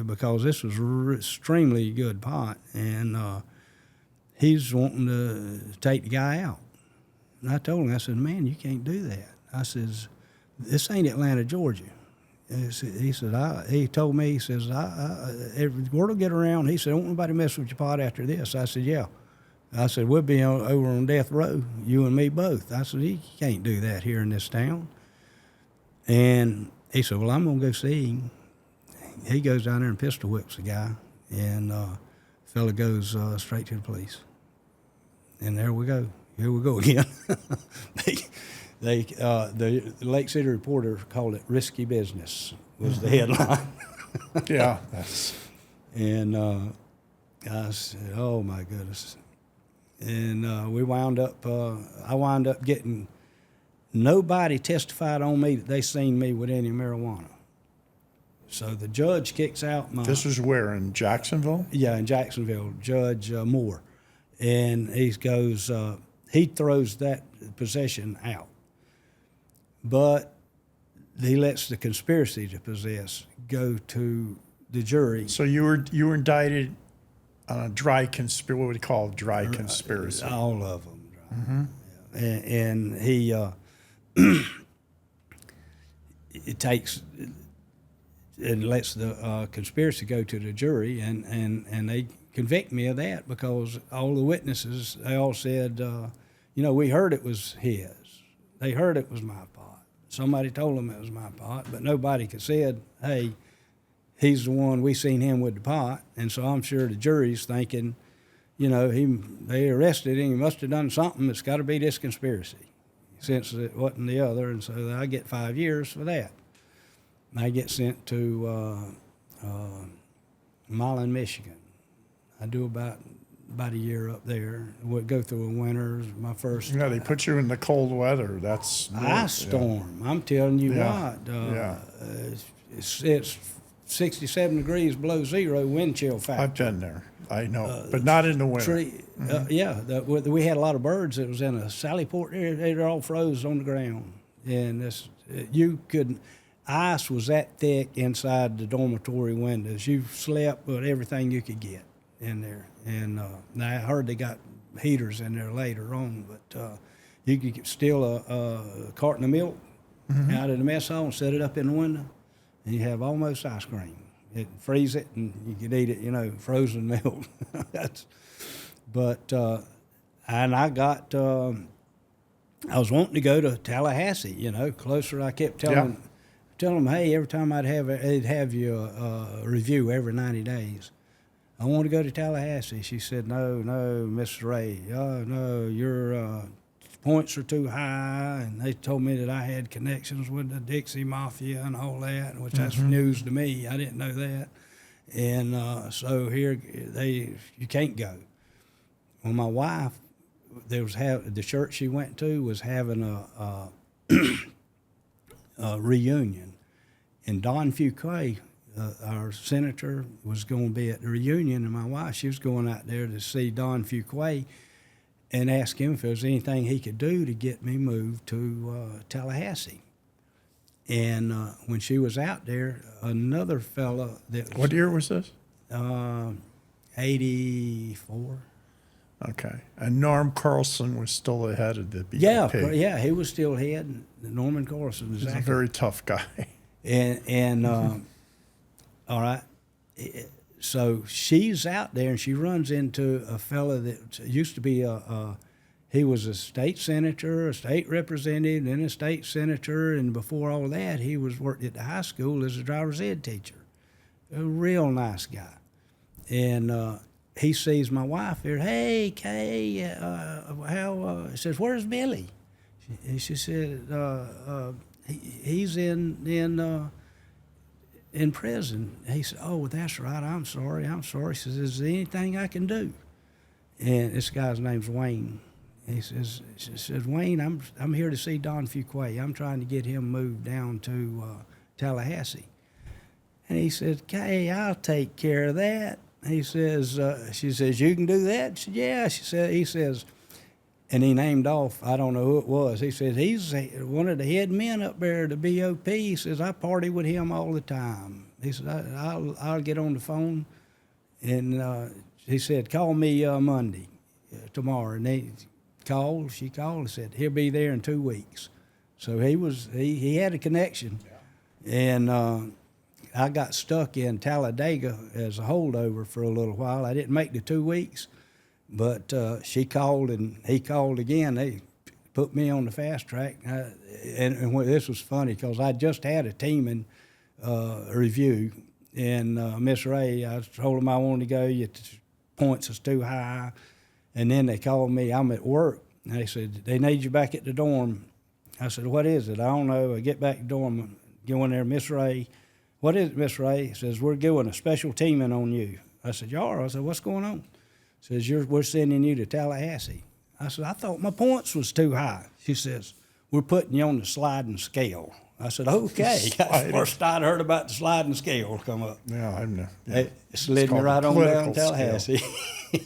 because this was extremely good pot, and he's wanting to take the guy out. And I told him, I said, man, you can't do that. I says, this ain't Atlanta, Georgia. He said, he told me, he says, the word will get around. He said, don't nobody mess with your pot after this. I said, yeah. I said, we'll be over on death row, you and me both. I said, you can't do that here in this town. And he said, well, I'm going to go see him. He goes down there and pistol whips the guy, and the fella goes straight to the police. And there we go. Here we go again. The Lake City Reporter called it "risky business" was the headline. Yeah. And I said, "Oh my goodness!" And we wound up. I wound up getting. Nobody testified on me that they seen me with any marijuana. So the judge kicks out my. This was where, in Jacksonville? Yeah, in Jacksonville, Judge Moore, and he goes. He throws that possession out, but he lets the conspiracy to possess go to the jury. So you were indicted on a dry conspiracy. What would you call dry conspiracy? All of them. Mm-hmm. And he it takes and lets the conspiracy go to the jury, and they convict me of that because all the witnesses, they all said, we heard it was his. They heard it was my pot. Somebody told them it was my pot, but nobody could said, hey, he's the one, we seen him with the pot. And so I'm sure the jury's thinking, they arrested him, he must have done something, it's got to be this conspiracy, since it wasn't the other. And so I get 5 years for that. I get sent to Milan, Michigan. I do about a year up there. Would go through a winter. My first. Yeah, they put you in the cold weather. That's ice storm. Yeah. I'm telling you what. It's 67 degrees below zero, wind chill factor. I've been there. I know, but not in the winter. We had a lot of birds that was in a sally port area. They were all froze on the ground, and you couldn't. Ice was that thick inside the dormitory windows. You slept with everything you could get in there. And I heard they got heaters in there later on, but you could steal a carton of milk out of the mess hall and set it up in the window, and you have almost ice cream. It freeze it, and you could eat it, frozen milk. And I got, I was wanting to go to Tallahassee, closer. I kept telling them, hey, every time they'd have you a review every 90 days. I want to go to Tallahassee. She said, no, Mr. Ray, no, your points are too high. And they told me that I had connections with the Dixie Mafia and all that, which that's news to me. I didn't know that. And so here, you can't go. Well, my wife, the church she went to was having a reunion. And Don Fuquay, our senator, was going to be at the reunion, and my wife, she was going out there to see Don Fuquay and ask him if there was anything he could do to get me moved to Tallahassee. And when she was out there, another fella that was... What year was this? 84. Okay. And Norm Carlson was still the head of the BOP. Yeah, he was still head. Norman Carlson. He's a very tough guy. And all right, so she's out there, and she runs into a fella that used to be he was a state senator, a state representative, then a state senator, and before all that, he worked at the high school as a driver's ed teacher. A real nice guy. And he sees my wife here. Hey, Kay, he says, where's Billy? She said, he's in prison. He said, oh, that's right. I'm sorry. He says, is there anything I can do? And this guy's name's Wayne. She says, Wayne, I'm here to see Don Fuquay. I'm trying to get him moved down to Tallahassee. And he said, Kay, I'll take care of that. He says, she says, you can do that? She said, yeah. He says, and he named off, I don't know who it was. He says, he's one of the head men up there at the BOP. He says, I party with him all the time. He said, I'll get on the phone. And he said, call me Monday. tomorrow. And she called and said, he'll be there in 2 weeks. So he had a connection. And I got stuck in Talladega as a holdover for a little while. I didn't make the 2 weeks, but she called and he called again. They put me on the fast track. And this was funny because I just had a teaming review. And Miss Ray, I told them I wanted to go. Your points is too high. And then they called me. I'm at work. And they said, they need you back at the dorm. I said, what is it? I don't know. I get back to the dorm, go in there, Miss Ray. What is it, Miss Ray? He says, we're doing a special teaming on you. I said, y'all are? I said, what's going on? Says, we're sending you to Tallahassee. I said, I thought my points was too high. She says, we're putting you on the sliding scale. I said, okay. That's the first I'd heard about the sliding scale come up. Yeah, I know. Yeah. It slid me right on down to Tallahassee.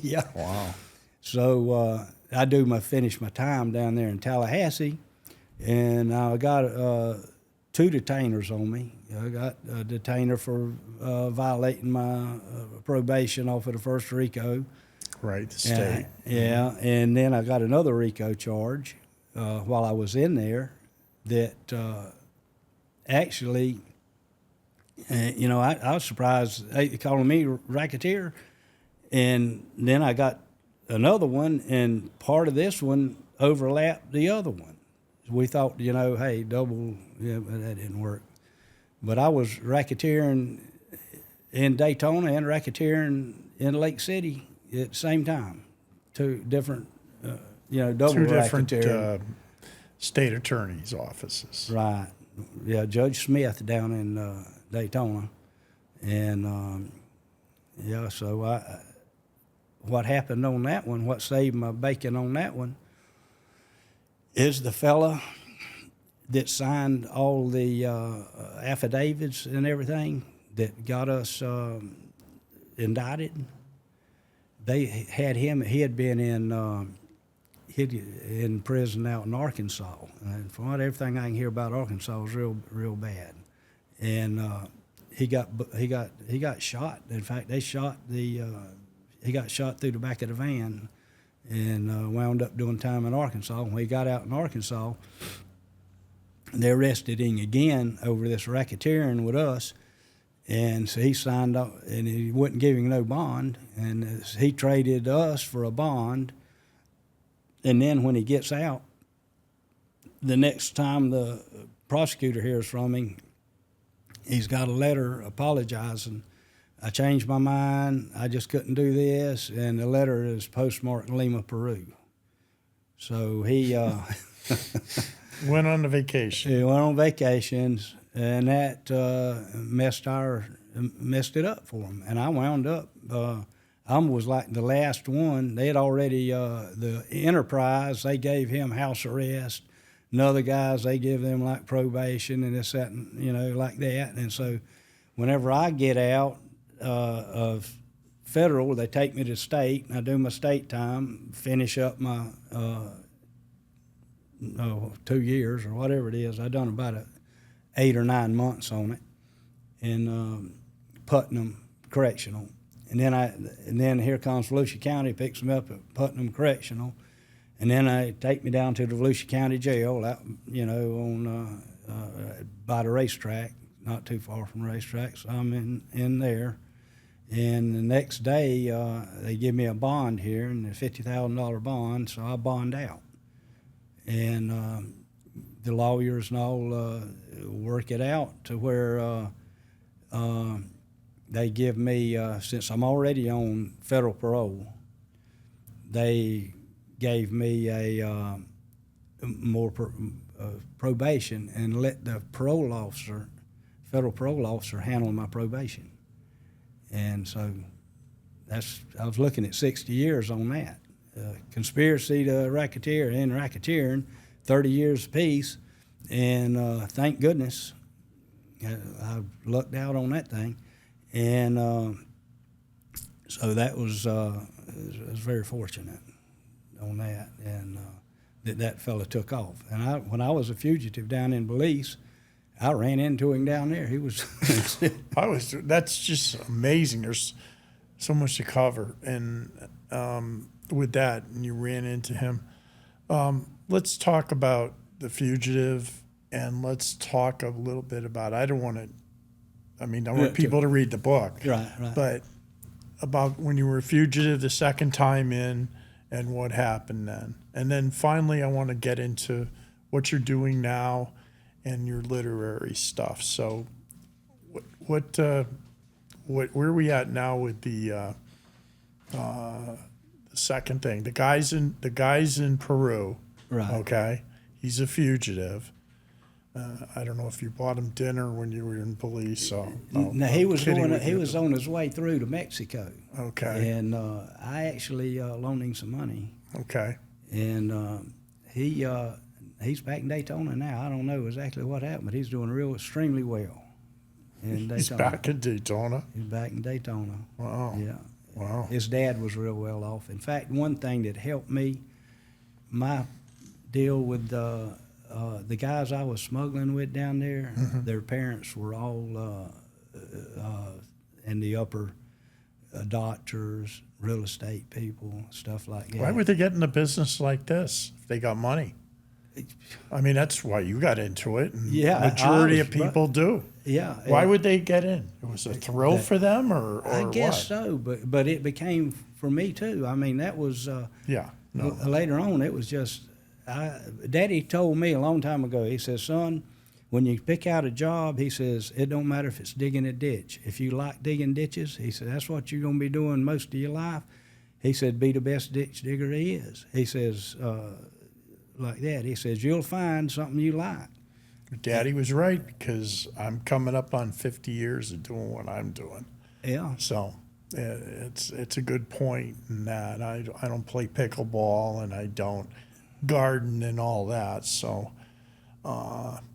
Yeah. Wow. So I finish my time down there in Tallahassee, and I got 2 detainers on me. I got a detainer for violating my probation off of the first RICO. Right, the state. Yeah, and then I got another RICO charge while I was in there that actually, I was surprised they calling me racketeer, and then I got another one, and part of this one overlapped the other one. We thought, hey, double, but that didn't work. But I was racketeering in Daytona and racketeering in Lake City at the same time. 2 different, double 2 different racketeering. state attorney's offices. Right. Yeah, Judge Smith down in Daytona. And, so what happened on that one, what saved my bacon on that one, is the fella that signed all the affidavits and everything that got us indicted. They had him. He had been in prison out in Arkansas, and from everything I can hear about Arkansas was real bad. And he got shot. In fact, they shot he got shot through the back of the van, and wound up doing time in Arkansas. When he got out in Arkansas, they arrested him again over this racketeering with us, and so he signed up, and he wouldn't give him no bond, and he traded us for a bond. And then when he gets out, the next time the prosecutor hears from him, he's got a letter apologizing. I changed my mind. I just couldn't do this. And the letter is postmarked Lima, Peru. So he went on a vacation. He went on vacations, and that messed it up for him. And I wound up. I was like the last one. They had already the Enterprise. They gave him house arrest. And other guys, they give them like probation and this, that, and, like that. And so, whenever I get out of federal, they take me to state, and I do my state time, finish up my 2 years or whatever it is. I done about 8 or 9 months on it in Putnam Correctional, and then here comes Volusia County, picks me up at Putnam Correctional, and then they take me down to the Volusia County Jail out, on by the racetrack, not too far from the racetrack. So I'm in there. And the next day, they give me a bond here, and a $50,000 bond, so I bond out. And the lawyers and all work it out to where they give me, since I'm already on federal parole, they gave me a more probation and let the federal parole officer handle my probation. And so I was looking at 60 years on that. Conspiracy to racketeer and racketeering, 30 years apiece. And thank goodness I lucked out on that thing. And so that was very fortunate on that. And that fella took off. And when I was a fugitive down in Belize, I ran into him down there. He was. That's just amazing. There's so much to cover, and with that, and you ran into him. Let's talk about the fugitive, and let's talk a little bit about. I don't want to. I mean, I want people to read the book, Right. but about when you were a fugitive the second time in, and what happened then, and then finally, I want to get into what you're doing now, and your literary stuff. So, where are we at now with the second thing? The guys in Peru. Right. Okay, he's a fugitive. I don't know if you bought him dinner when you were in police. So No, he was on his way through to Mexico. Okay. And I actually loaned him some money. Okay. And he's back in Daytona now. I don't know exactly what happened, but he's doing extremely well. He's back in Daytona. He's back in Daytona. Wow. Yeah. Wow. His dad was real well off. In fact, one thing that helped me, my deal with the guys I was smuggling with down there, their parents were all in the upper doctors, real estate people, stuff like that. Why would they get in a business like this if they got money? I mean, that's why you got into it. And Yeah, the majority of people do. Yeah. Why would they get in? It was a thrill for them, or I guess what? so, but it became for me too. I mean, that was Yeah. No. later on. It was just Daddy told me a long time ago. He says, "Son, when you pick out a job, he says it don't matter if it's digging a ditch. If you like digging ditches, he said that's what you're gonna be doing most of your life. He said be the best ditch digger he is. He says like that. He says you'll find something you like." Daddy was right, because I'm coming up on 50 years of doing what I'm doing. Yeah. So it's a good point in that I don't play pickleball, and I don't garden and all that. So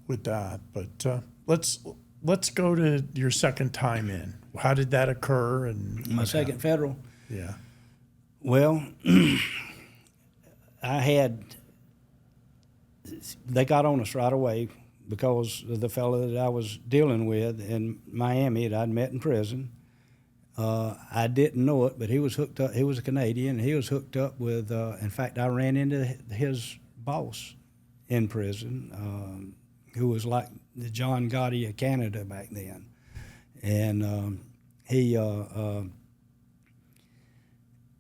with that, but let's go to your second time in. How did that occur? And My second federal. Yeah. Well, they got on us right away because of the fellow that I was dealing with in Miami that I'd met in prison. I didn't know it, but he was hooked up. He was a Canadian. He was hooked up with, in fact, I ran into his boss in prison, who was like the John Gotti of Canada back then. And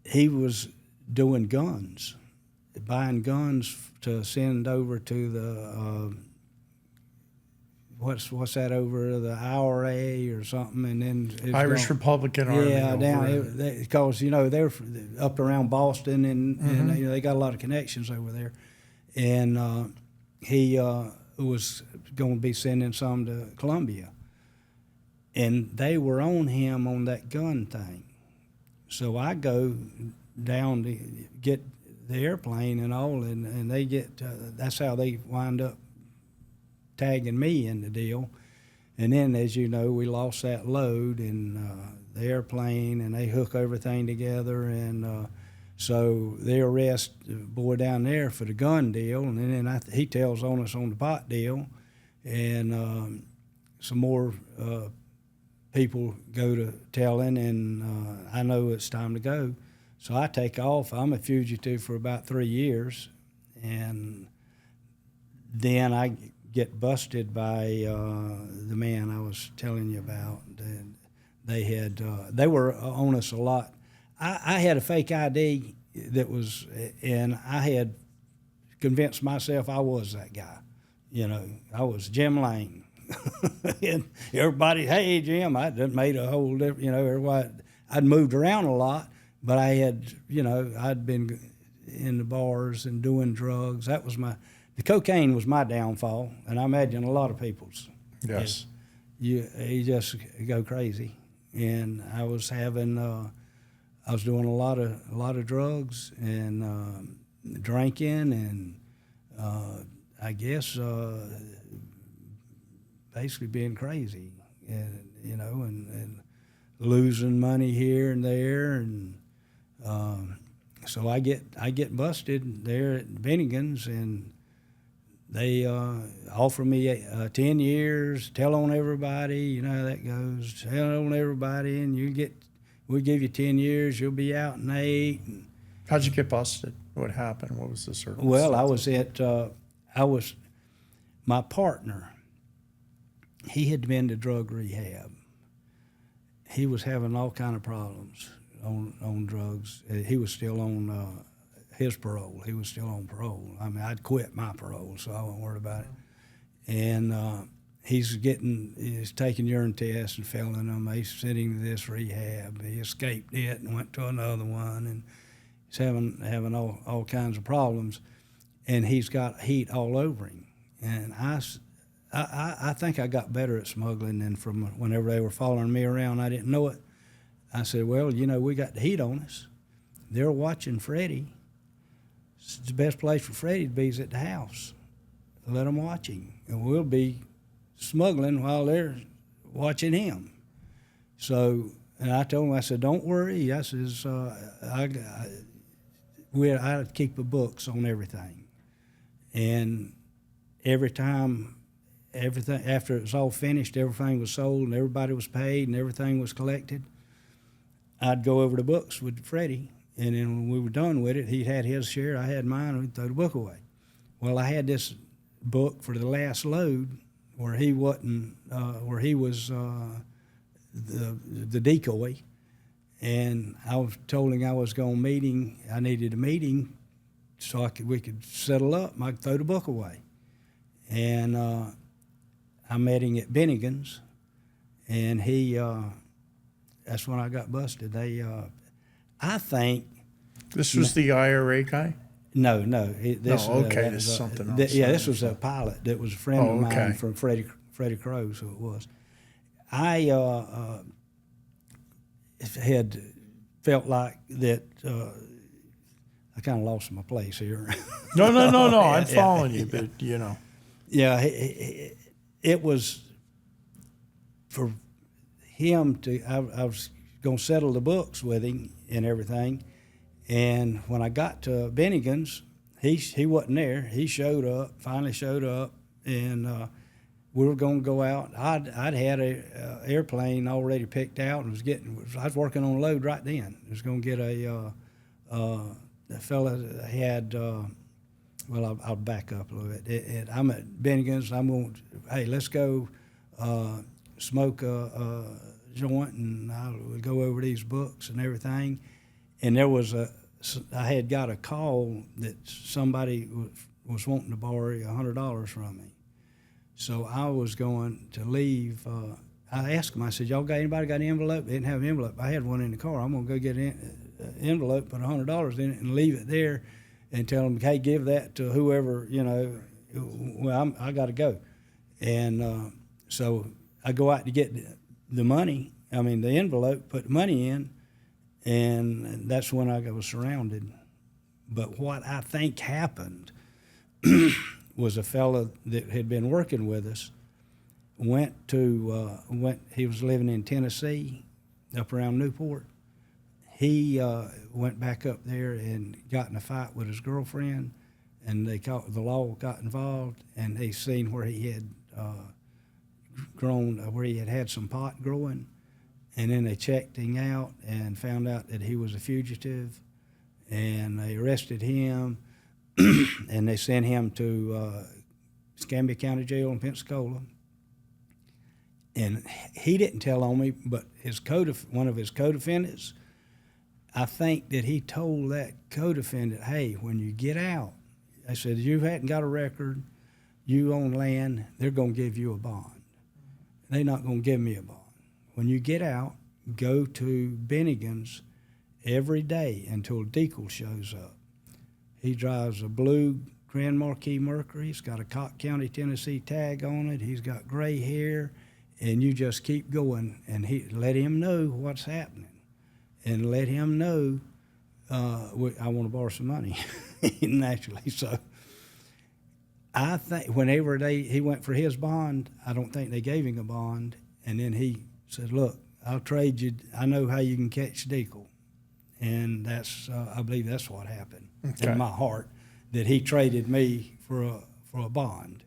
he was doing guns, buying guns to send over to the what's that over the IRA or something, and then Irish Republican Army. Yeah, down because they're up around Boston, and they got a lot of connections over there, and he was going to be sending some to Colombia, and they were on him on that gun thing, so I go down to get the airplane and all, and they get that's how they wind up tagging me in the deal. And then, as you know, we lost that load and the airplane, and they hook everything together, and so they arrest the boy down there for the gun deal, and then he tells on us on the pot deal, and some more people go to telling, and I know it's time to go. So I take off. I'm a fugitive for about 3 years, and then I get busted by the man I was telling you about. And they were on us a lot. I had a fake ID that was, and I had convinced myself I was that guy. I was Jim Lane. And everybody, hey, Jim, I done made a whole different, everybody, I'd moved around a lot. But I had, I'd been in the bars and doing drugs. The cocaine was my downfall, and I imagine a lot of people's. Yes. You just go crazy, and I was having, I was doing a lot of drugs and drinking, and I guess basically being crazy, and and losing money here and there, and. So I get busted there at Bennigan's, and they offer me 10 years. Tell on everybody, you know how that goes. Tell on everybody, and we'll give you 10 years. You'll be out in 8. How'd you get busted? What happened? What was the circumstance? Well, my partner, he had been to drug rehab. He was having all kind of problems on drugs. He was still on his parole. He was still on parole. I mean, I'd quit my parole, so I wasn't worried about it. And he's taking urine tests and failing them. He's sitting to this rehab. He escaped it and went to another one, and he's having all kinds of problems. And he's got heat all over him. And I think I got better at smuggling than from whenever they were following me around. I didn't know it. I said, well, we got the heat on us. They're watching Freddie. The best place for Freddie to be is at the house. Let them watch him. And we'll be smuggling while they're watching him. So, and I told him, I said, don't worry. I says, I keep the books on everything. And every time, after it was all finished, everything was sold and everybody was paid and everything was collected, I'd go over the books with Freddie. And then when we were done with it, he had his share, I had mine, and we'd throw the book away. Well, I had this book for the last load where he wasn't, where he was the decoy. And I told him I was going to meet him. I needed a meeting so we could settle up and I could throw the book away. And I met him at Bennigan's, and that's when I got busted. I think. This was the IRA guy? No. This is something else. This was a pilot that was a friend of mine from Freddie Crow's, who it was. I had felt like that. I kind of lost my place here. No. I'm following you, but Yeah, it was for him to. I was going to settle the books with him and everything, and when I got to Bennigan's, he wasn't there. He finally showed up, and we were going to go out. I'd had a airplane already picked out and I was working on a load right then. I was going to get a fella that had. Well, I'll back up a little bit. I'm at Bennigan's. I'm going. Hey, let's go smoke a joint, and I'll go over these books and everything. And I had got a call that somebody was wanting to borrow $100 from me. So I was going to leave. I asked him. I said, "Y'all anybody got an envelope?" They didn't have an envelope. I had one in the car. I'm gonna go get an envelope, put $100 in it, and leave it there. And tell them, hey, give that to whoever, well, I got to go. And so I go out to get the money, the envelope, put the money in, and that's when I was surrounded. But what I think happened was a fella that had been working with us he was living in Tennessee, up around Newport. He went back up there and got in a fight with his girlfriend, and the law got involved, and they seen where he had where he had some pot growing, and then they checked him out and found out that he was a fugitive, and they arrested him, and they sent him to Escambia County Jail in Pensacola. And he didn't tell on me, but one of his co-defendants, I think that he told that co-defendant, hey, when you get out, I said, you hadn't got a record, you own land, they're going to give you a bond. They're not going to give me a bond. When you get out, go to Bennigan's every day until Dekle shows up. He drives a blue Grand Marquis Mercury. It's got a Cock County, Tennessee tag on it. He's got gray hair, and you just keep going and let him know what's happening. And let him know I want to borrow some money, naturally. So I think whenever he went for his bond, I don't think they gave him a bond. And then he said, look, I'll trade you. I know how you can catch Dekle. And I believe that's what happened in my heart, that he traded me for a bond.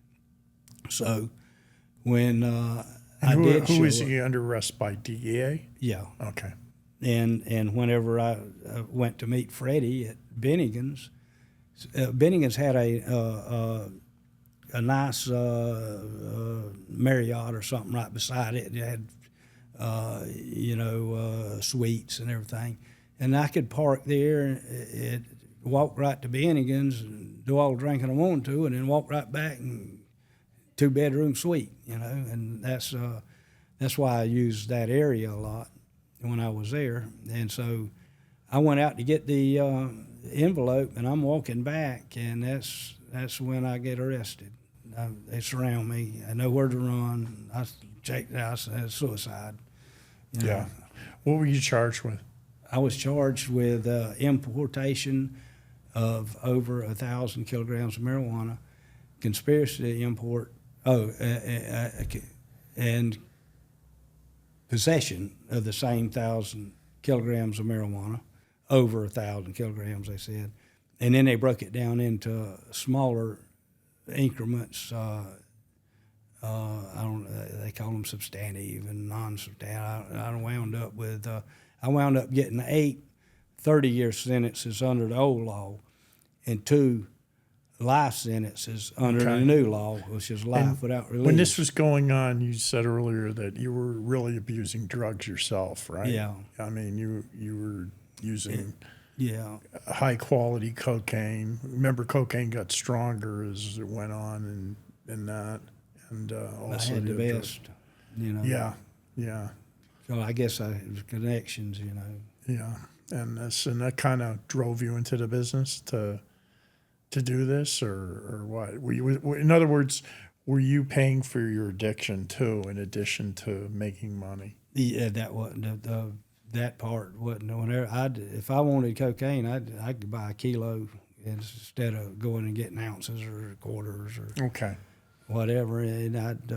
So when who was he under arrest by, DEA? Yeah. Okay. And whenever I went to meet Freddie at Bennigan's. Bennigan's had a nice Marriott or something right beside it. It had, suites and everything. And I could park there and walk right to Bennigan's and do all the drinking I wanted to, and then walk right back and 2-bedroom suite, and that's why I used that area a lot when I was there. And so I went out to get the envelope, and I'm walking back, and that's when I get arrested. They surround me. I know where to run. I checked out. I said suicide. Yeah. What were you charged with? I was charged with importation of over 1,000 kilograms of marijuana, conspiracy to import, and possession of the same 1,000 kilograms of marijuana, over 1,000 kilograms, they said. And then they broke it down into smaller increments. They call them substantive and non-substantive. I wound up getting 8 30-year sentences under the old law and 2 life sentences under the new law, which is life without release. When this was going on, you said earlier that you were really abusing drugs yourself, right? Yeah. I mean, you were using high-quality cocaine. Remember, cocaine got stronger as it went on and that. And also I had the best, Yeah. So I guess connections, Yeah, and that kind of drove you into the business to do this, or what? Were you, in other words, were you paying for your addiction too, in addition to making money? Yeah, that wasn't that part wasn't. If I wanted cocaine, I could buy a kilo instead of going and getting ounces or quarters or whatever, and I'd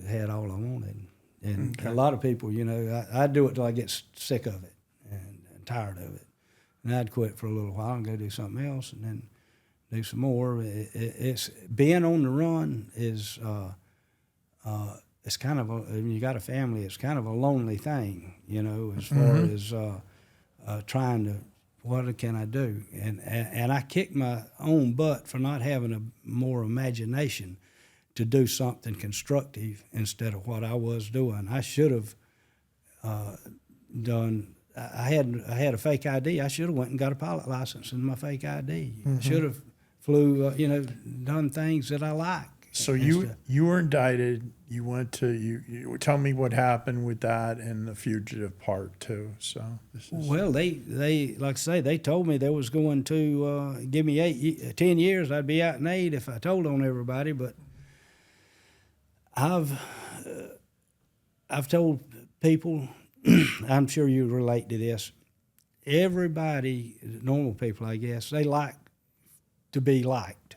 had all I wanted. And a lot of people, I'd do it till I get sick of it and tired of it. And I'd quit for a little while and go do something else and then do some more. It's being on the run is, it's kind of when you got a family, it's kind of a lonely thing, as far as trying to, what can I do? And I kicked my own butt for not having more imagination to do something constructive instead of what I was doing. I should have done. I had a fake ID. I should have went and got a pilot license in my fake ID. I should have flew. Done things that I like. So you were indicted. You went to you tell me what happened with that and the fugitive part too. So well, they like I say, they told me they was going to give me 10 years. I'd be out in 8 if I told on everybody, but I've told people, I'm sure you relate to this. Everybody, normal people, I guess, they like to be liked.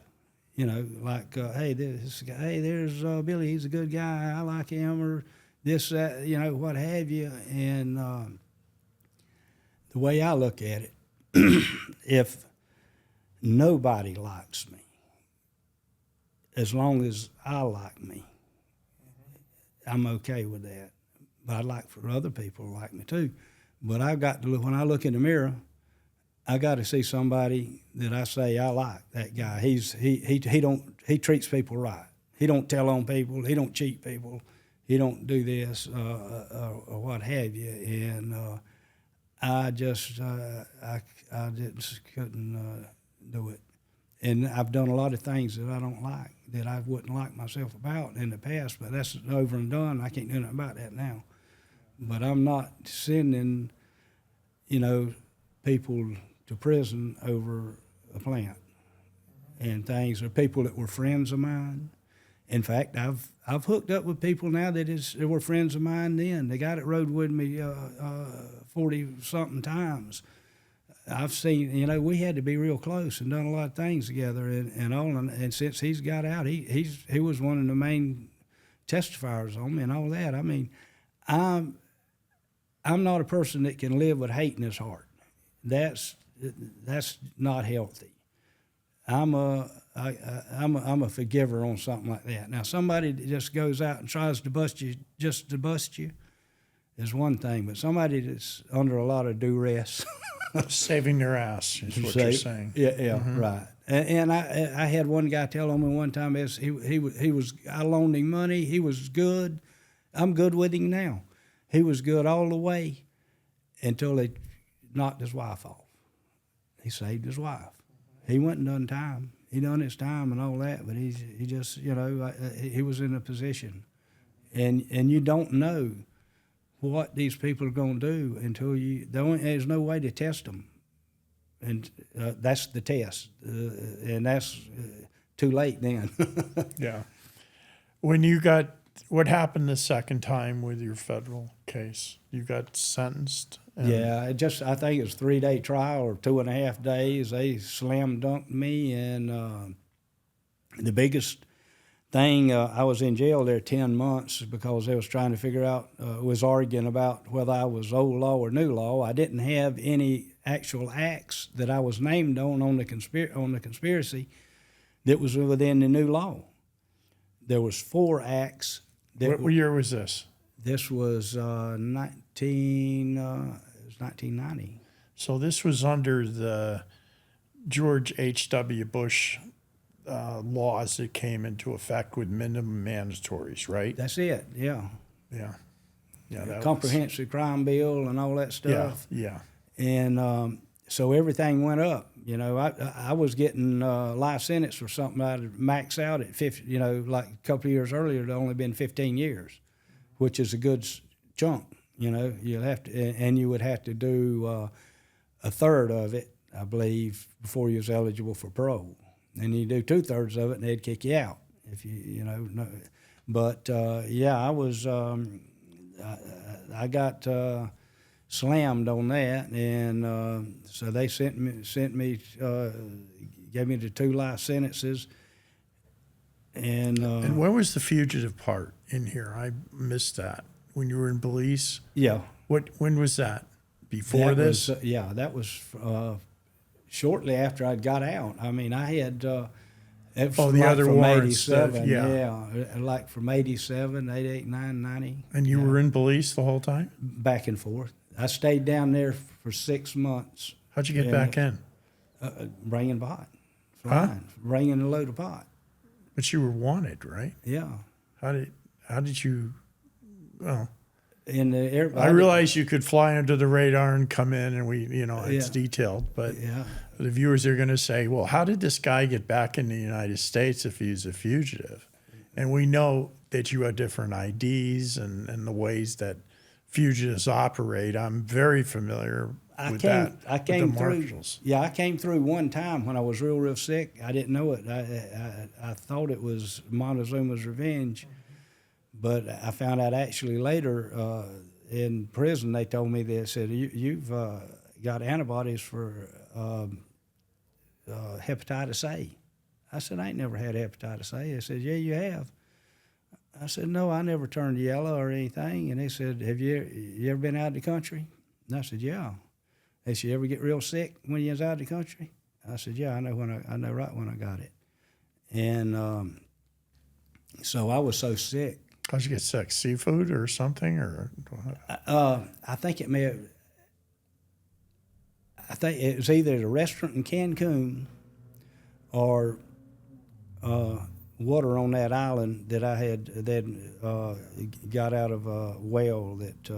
Hey, this guy, hey, there's Billy. He's a good guy. I like him, or this, that, what have you. And the way I look at it, if nobody likes me, as long as I like me, I'm okay with that. But I'd like for other people to like me too. But I've got to look, when I look in the mirror, I got to see somebody that I say I like. That guy, he treats people right. He don't tell on people. He don't cheat people. He don't do this or what have you. And I just couldn't do it. And I've done a lot of things that I don't like, that I wouldn't like myself about in the past, but that's over and done. I can't do nothing about that now. But I'm not sending, people to prison over a plant and things, or people that were friends of mine. In fact, I've hooked up with people now that were friends of mine then. The guy that rode with me 40-something times, I've seen, we had to be real close and done a lot of things together and all. And since he's got out, he was one of the main testifiers on me and all that. I mean, I'm not a person that can live with hate in his heart. That's not healthy. I'm a forgiver on something like that. Now, somebody that just goes out and tries to bust you just to bust you is one thing, but somebody that's under a lot of duress Saving their ass is what you're saying. Yeah, right. And I had one guy tell on me one time, I loaned him money. He was good. I'm good with him now. He was good all the way until they knocked his wife off. He saved his wife. He went and done time. He done his time and all that, but he just, he was in a position. And you don't know what these people are going to do until there's no way to test them. And that's the test. And that's too late then. Yeah. What happened the second time with your federal case? You got sentenced? Yeah, I think it was a 3-day trial or 2.5 days. They slam dunked me, and the biggest thing, I was in jail there 10 months because they was trying to figure out, was arguing about whether I was old law or new law. I didn't have any actual acts that I was named on the conspiracy that was within the new law. There was 4 acts. What year was this? This was 1990. So this was under the George H.W. Bush laws that came into effect with minimum mandatories, right? That's it, yeah. Yeah. Yeah. Comprehensive crime bill and all that stuff. Yeah. And so everything went up. I was getting life sentence for something I'd max out at 50, like a couple of years earlier, it'd only been 15 years, which is a good chunk. You'll have to, and you would have to do a third of it, I believe, before you was eligible for parole. And you do 2/3 of it, and they'd kick you out if no. But I was, I got slammed on that, and so they sent me, gave me the 2 life sentences. And when was the fugitive part in here? I missed that. When you were in Belize? Yeah. When was that? Before this? That was shortly after I'd got out. I mean, I had the other from warrants, 87, yeah, like from 87, 88, 9, 90. And you were in Belize the whole time? Back and forth. I stayed down there for 6 months. How'd you get back in? Bringing pot. Huh? Bringing a load of pot. But you were wanted, right? Yeah. How did you? Well, in the air. I realized you could fly under the radar and come in, and it's detailed. But the viewers are going to say, well, how did this guy get back in the United States if he's a fugitive? And we know that you have different IDs and the ways that fugitives operate. I'm very familiar with that. I came through. Marshals. Yeah, I came through one time when I was real sick. I didn't know it. I thought it was Montezuma's revenge. But I found out actually later in prison, they told me, they said, you've got antibodies for hepatitis A. I said, I ain't never had hepatitis A. They said, yeah, you have. I said, no, I never turned yellow or anything. And they said, have you ever been out of the country? And I said, yeah. They said, you ever get real sick when you was out of the country? I said, yeah, I know right when I got it. And so I was so sick. How'd you get sick? Seafood or something, or? I think it may have. I think it was either at a restaurant in Cancun, or water on that island that I had got out of a well that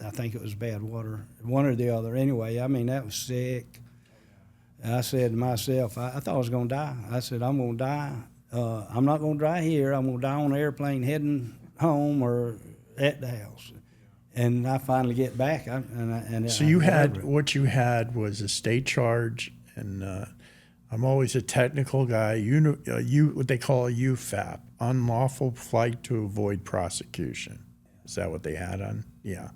I think it was bad water, one or the other. Anyway, I mean that was sick. And I said to myself, I thought I was going to die. I said, I'm going to die. I'm not going to die here. I'm going to die on an airplane heading home or at the house. And I finally get back. So you had, what you had was a state charge, and I'm always a technical guy. What they call a UFAP, unlawful flight to avoid prosecution. Is that what they had on? Yeah.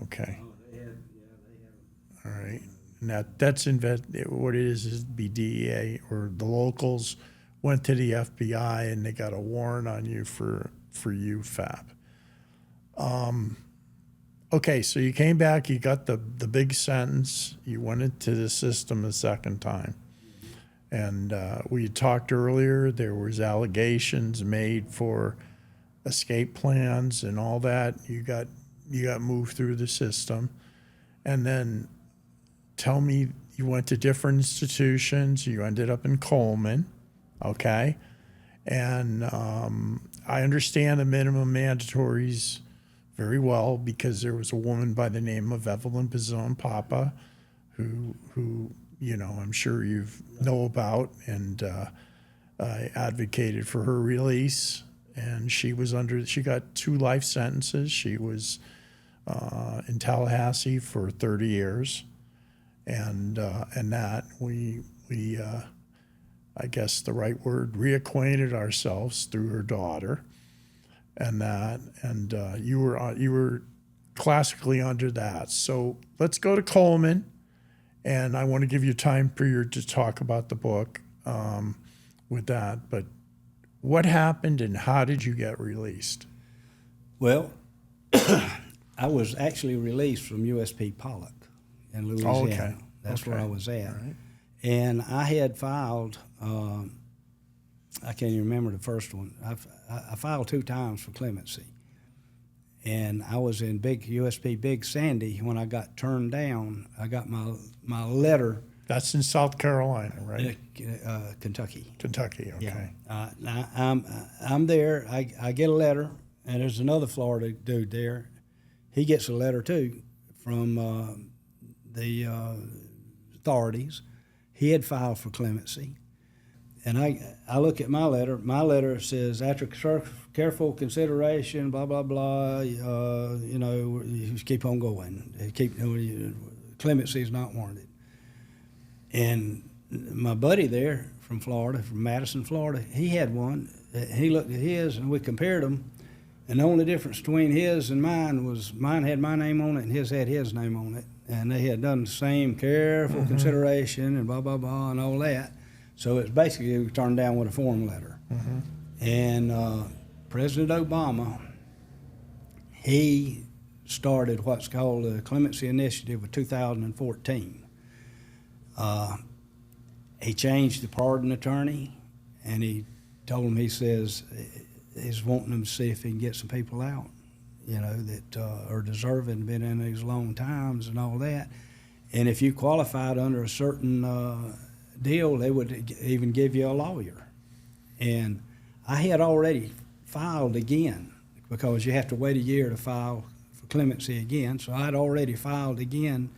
Okay. Oh, they had. All right. And that's what it is be DEA, or the locals went to the FBI and they got a warrant on you for UFAP. Okay, so you came back, you got the big sentence, you went into the system a second time. And we talked earlier, there was allegations made for escape plans and all that. You got moved through the system. And then tell me, you went to different institutions. You ended up in Coleman, okay? And I understand the minimum mandatories very well because there was a woman by the name of Evelyn Pizon Papa who I'm sure you know about, and I advocated for her release. And she got 2 life sentences. She was in Tallahassee for 30 years, and that we I guess the right word, reacquainted ourselves through her daughter, and you were classically under that. So let's go to Coleman, and I want to give you time period to talk about the book with that. But what happened and how did you get released? Well, I was actually released from USP Pollock in Louisiana. Okay. That's where I was at. Right. And I had filed, I can't even remember the first one. I filed 2 times for clemency. And I was in USP Big Sandy when I got turned down. I got my letter. That's in South Carolina, right? Kentucky. Kentucky, okay. Yeah. I'm there. I get a letter, and there's another Florida dude there. He gets a letter too from the authorities. He had filed for clemency. And I look at my letter. My letter says, after careful consideration, blah, blah, blah, you just keep on going. Clemency is not warranted. And my buddy there from Florida, from Madison, Florida, he had one. He looked at his, and we compared them. And the only difference between his and mine was mine had my name on it and his had his name on it. And they had done the same careful consideration and blah, blah, blah, and all that. So it's basically turned down with a form letter. And President Obama, he started what's called the Clemency Initiative of 2014. He changed the pardon attorney, and he told him, he says, he's wanting them to see if he can get some people out, that are deserving, been in these long times and all that. And if you qualified under a certain deal, they would even give you a lawyer. And I had already filed again, because you have to wait a year to file for clemency again. So I'd already filed again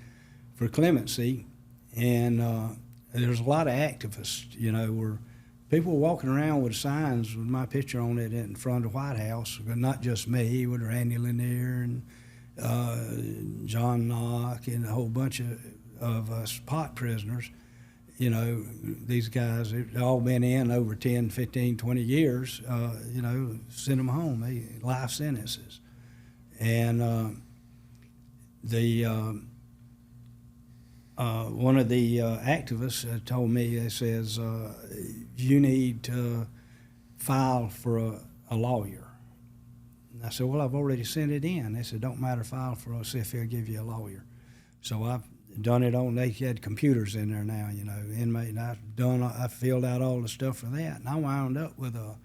for clemency. And there's a lot of activists, where people were walking around with signs with my picture on it in front of the White House, but not just me, with Randy Lanier and John Knock and a whole bunch of us pot prisoners. These guys, they've all been in over 10, 15, 20 years, send them home, life sentences. And one of the activists told me, he says, you need to file for a lawyer. And I said, well, I've already sent it in. They said, don't matter, file for us, see if he'll give you a lawyer. So I've done it on, they had computers in there now, inmate, and I filled out all the stuff for that. And I wound up with a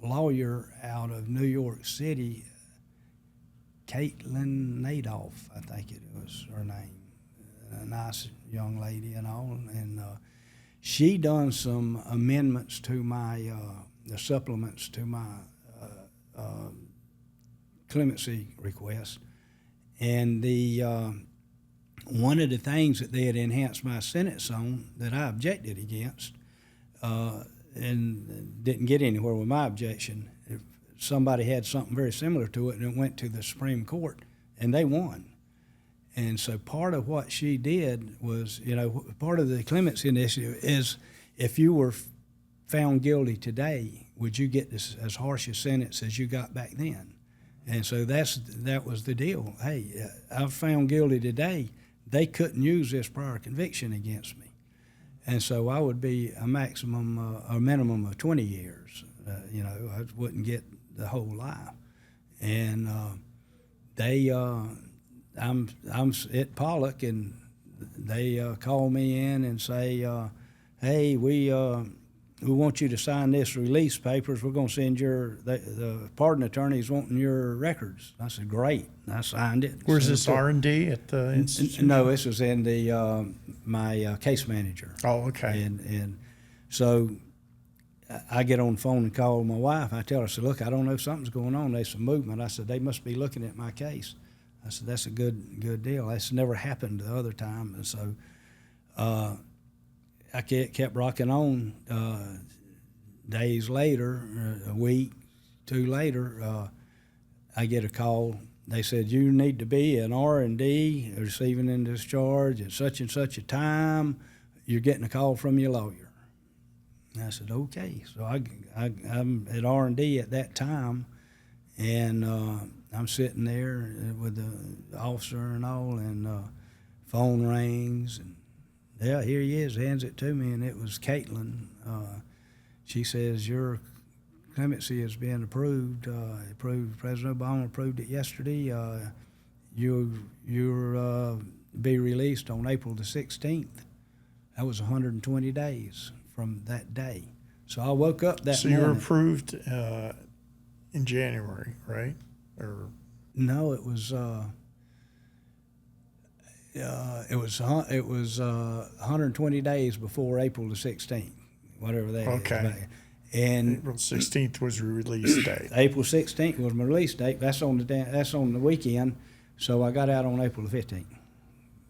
lawyer out of New York City, Caitlin Nadoff, I think it was her name. A nice young lady and all, and she done some amendments to my, the supplements to my clemency request. And one of the things that they had enhanced my sentence on that I objected against and didn't get anywhere with my objection, if somebody had something very similar to it and it went to the Supreme Court and they won. And so part of what she did was, part of the clemency initiative is if you were found guilty today, would you get this as harsh a sentence as you got back then? And so that was the deal. Hey, I'm found guilty today. They couldn't use this prior conviction against me. And so I would be a minimum of 20 years. I wouldn't get the whole life. And I'm at Pollock, and they call me in and say, hey, we we want you to sign this release papers. We're going to send the pardon attorney's wanting your records. I said, great. I signed it. Where's this R&D at the institute? No, this was in the my case manager. Oh, okay. And so I get on the phone and call my wife. I tell her, I said, look, I don't know if something's going on. There's some movement. I said, they must be looking at my case. I said, that's a good deal. That's never happened the other time. And so I kept rocking on. Days later, a week, 2 later, I get a call. They said, you need to be in R&D, receiving and discharge at such and such a time. You're getting a call from your lawyer. And I said, okay. So I'm at R&D at that time, and I'm sitting there with the officer and all, and phone rings, and yeah, here he is, hands it to me, and it was Caitlin. She says, your clemency has been approved. President Obama approved it yesterday. You'll be released on April the 16th. That was 120 days from that day. So I woke up that morning. So you were approved in January, right? Or no, it was 120 days before April the 16th, whatever that is. Okay. And April 16th was your release date. April 16th was my release date. That's on the weekend. So I got out on April the 15th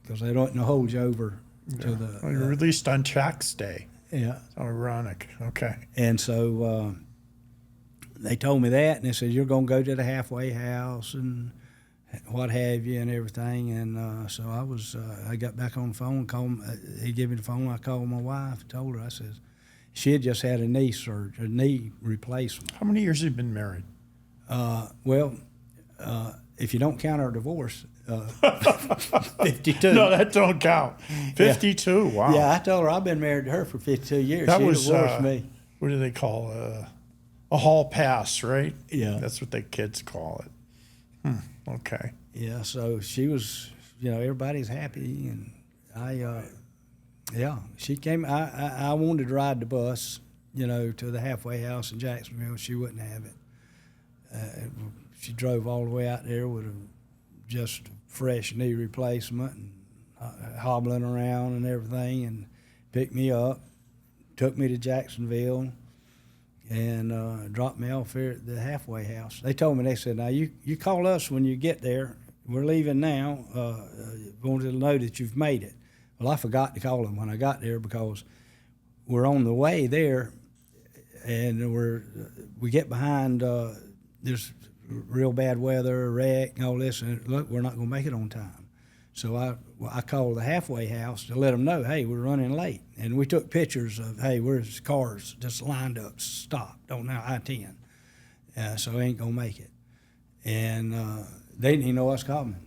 because they don't hold you over to the. Well, you were released on tax day. Yeah. Ironic. Okay. And so they told me that, and they said, you're going to go to the halfway house and what have you and everything. And so I got back on the phone, he gave me the phone, I called my wife, told her, I said, she had just had a knee replacement. How many years have you been married? If you don't count our divorce, 52. No, that don't count. 52, yeah. Wow. Yeah, I told her I've been married to her for 52 years. That she was, divorced me. What do they call a hall pass, right? Yeah. That's what the kids call it. Okay. Yeah, so she was, everybody's happy, and she came. I wanted to ride the bus, to the halfway house in Jacksonville. She wouldn't have it. She drove all the way out there with just fresh knee replacement and hobbling around and everything, and picked me up, took me to Jacksonville, and dropped me off here at the halfway house. They told me, they said, now you call us when you get there. We're leaving now. Wanted to know that you've made it. Well, I forgot to call them when I got there because we're on the way there, and we get behind. There's real bad weather, wreck, and all this, and look, we're not going to make it on time. So I called the halfway house to let them know, hey, we're running late. And we took pictures of, hey, where's cars just lined up, stopped on now I-10. So I ain't going to make it. And they didn't even know I was coming.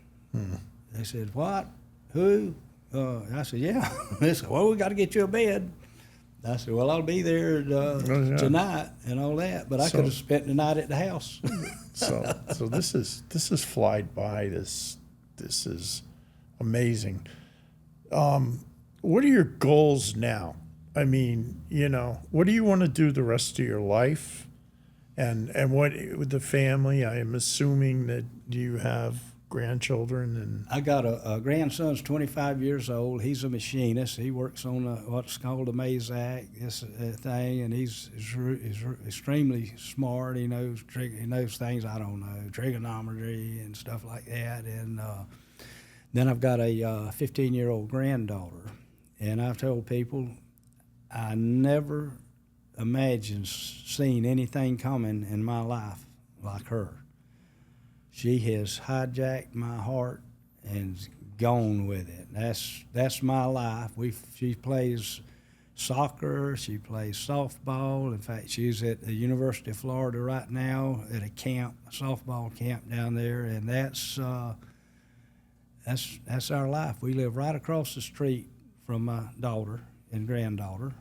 They said, what? Who? I said, yeah. They said, well, we got to get you a bed. I said, well, I'll be there tonight and all that, but I could have spent the night at the house. So this is flied by. This is amazing. What are your goals now? I mean, what do you want to do the rest of your life? And what with the family? I am assuming that you have grandchildren and. I got a grandson's 25 years old. He's a machinist. He works on what's called a Mazak, this thing, and he's extremely smart. He knows things I don't know, trigonometry and stuff like that. And then I've got a 15-year-old granddaughter, and I've told people I never imagined seeing anything coming in my life like her. She has hijacked my heart and gone with it. That's my life. She plays soccer. She plays softball. In fact, she's at the University of Florida right now at a softball camp down there, and that's our life. We live right across the street from my daughter and granddaughter.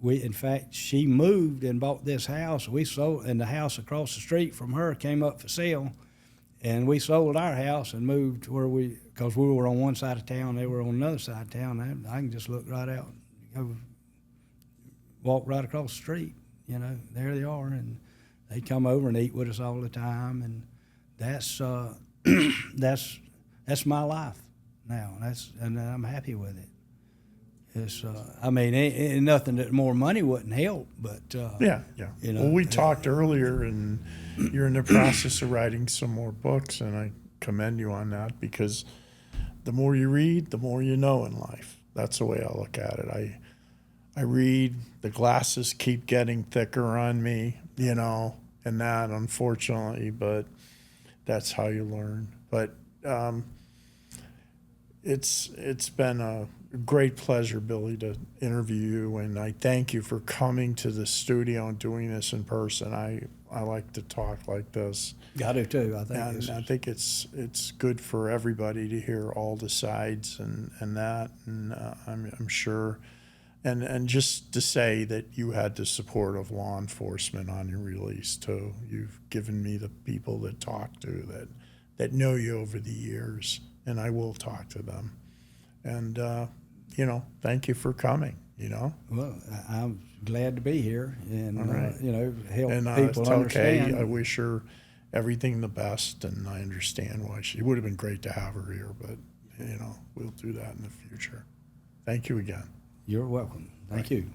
In fact, she moved and bought this house. We sold, and the house across the street from her came up for sale, and we sold our house and moved because we were on one side of town, they were on another side of town. I can just look right out, go walk right across the street. You know, there they are, and they come over and eat with us all the time, and that's that's my life now. And I'm happy with it. It's I mean, ain't nothing that more money wouldn't help, but Yeah. you know, Well, we talked earlier, and you're in the process of writing some more books, and I commend you on that, because the more you read, the more you know in life. That's the way I look at it. I read, the glasses keep getting thicker on me, you know, and that, unfortunately, but that's how you learn. But it's been a great pleasure, Billy, to interview you, and I thank you for coming to the studio and doing this in person. I like to talk like this. I do too. I think And I think it's good for everybody to hear all the sides and that, and I'm sure, and just to say that you had the support of law enforcement on your release too. You've given me the people to talk to that know you over the years, and I will talk to them. And you know, thank you for coming. You know. Well, I'm glad to be here and right. you know, help And people tell Kay understand. I wish her everything the best, and I understand why it would have been great to have her here, but you know, we'll do that in the future. Thank you again. You're welcome. Thank you.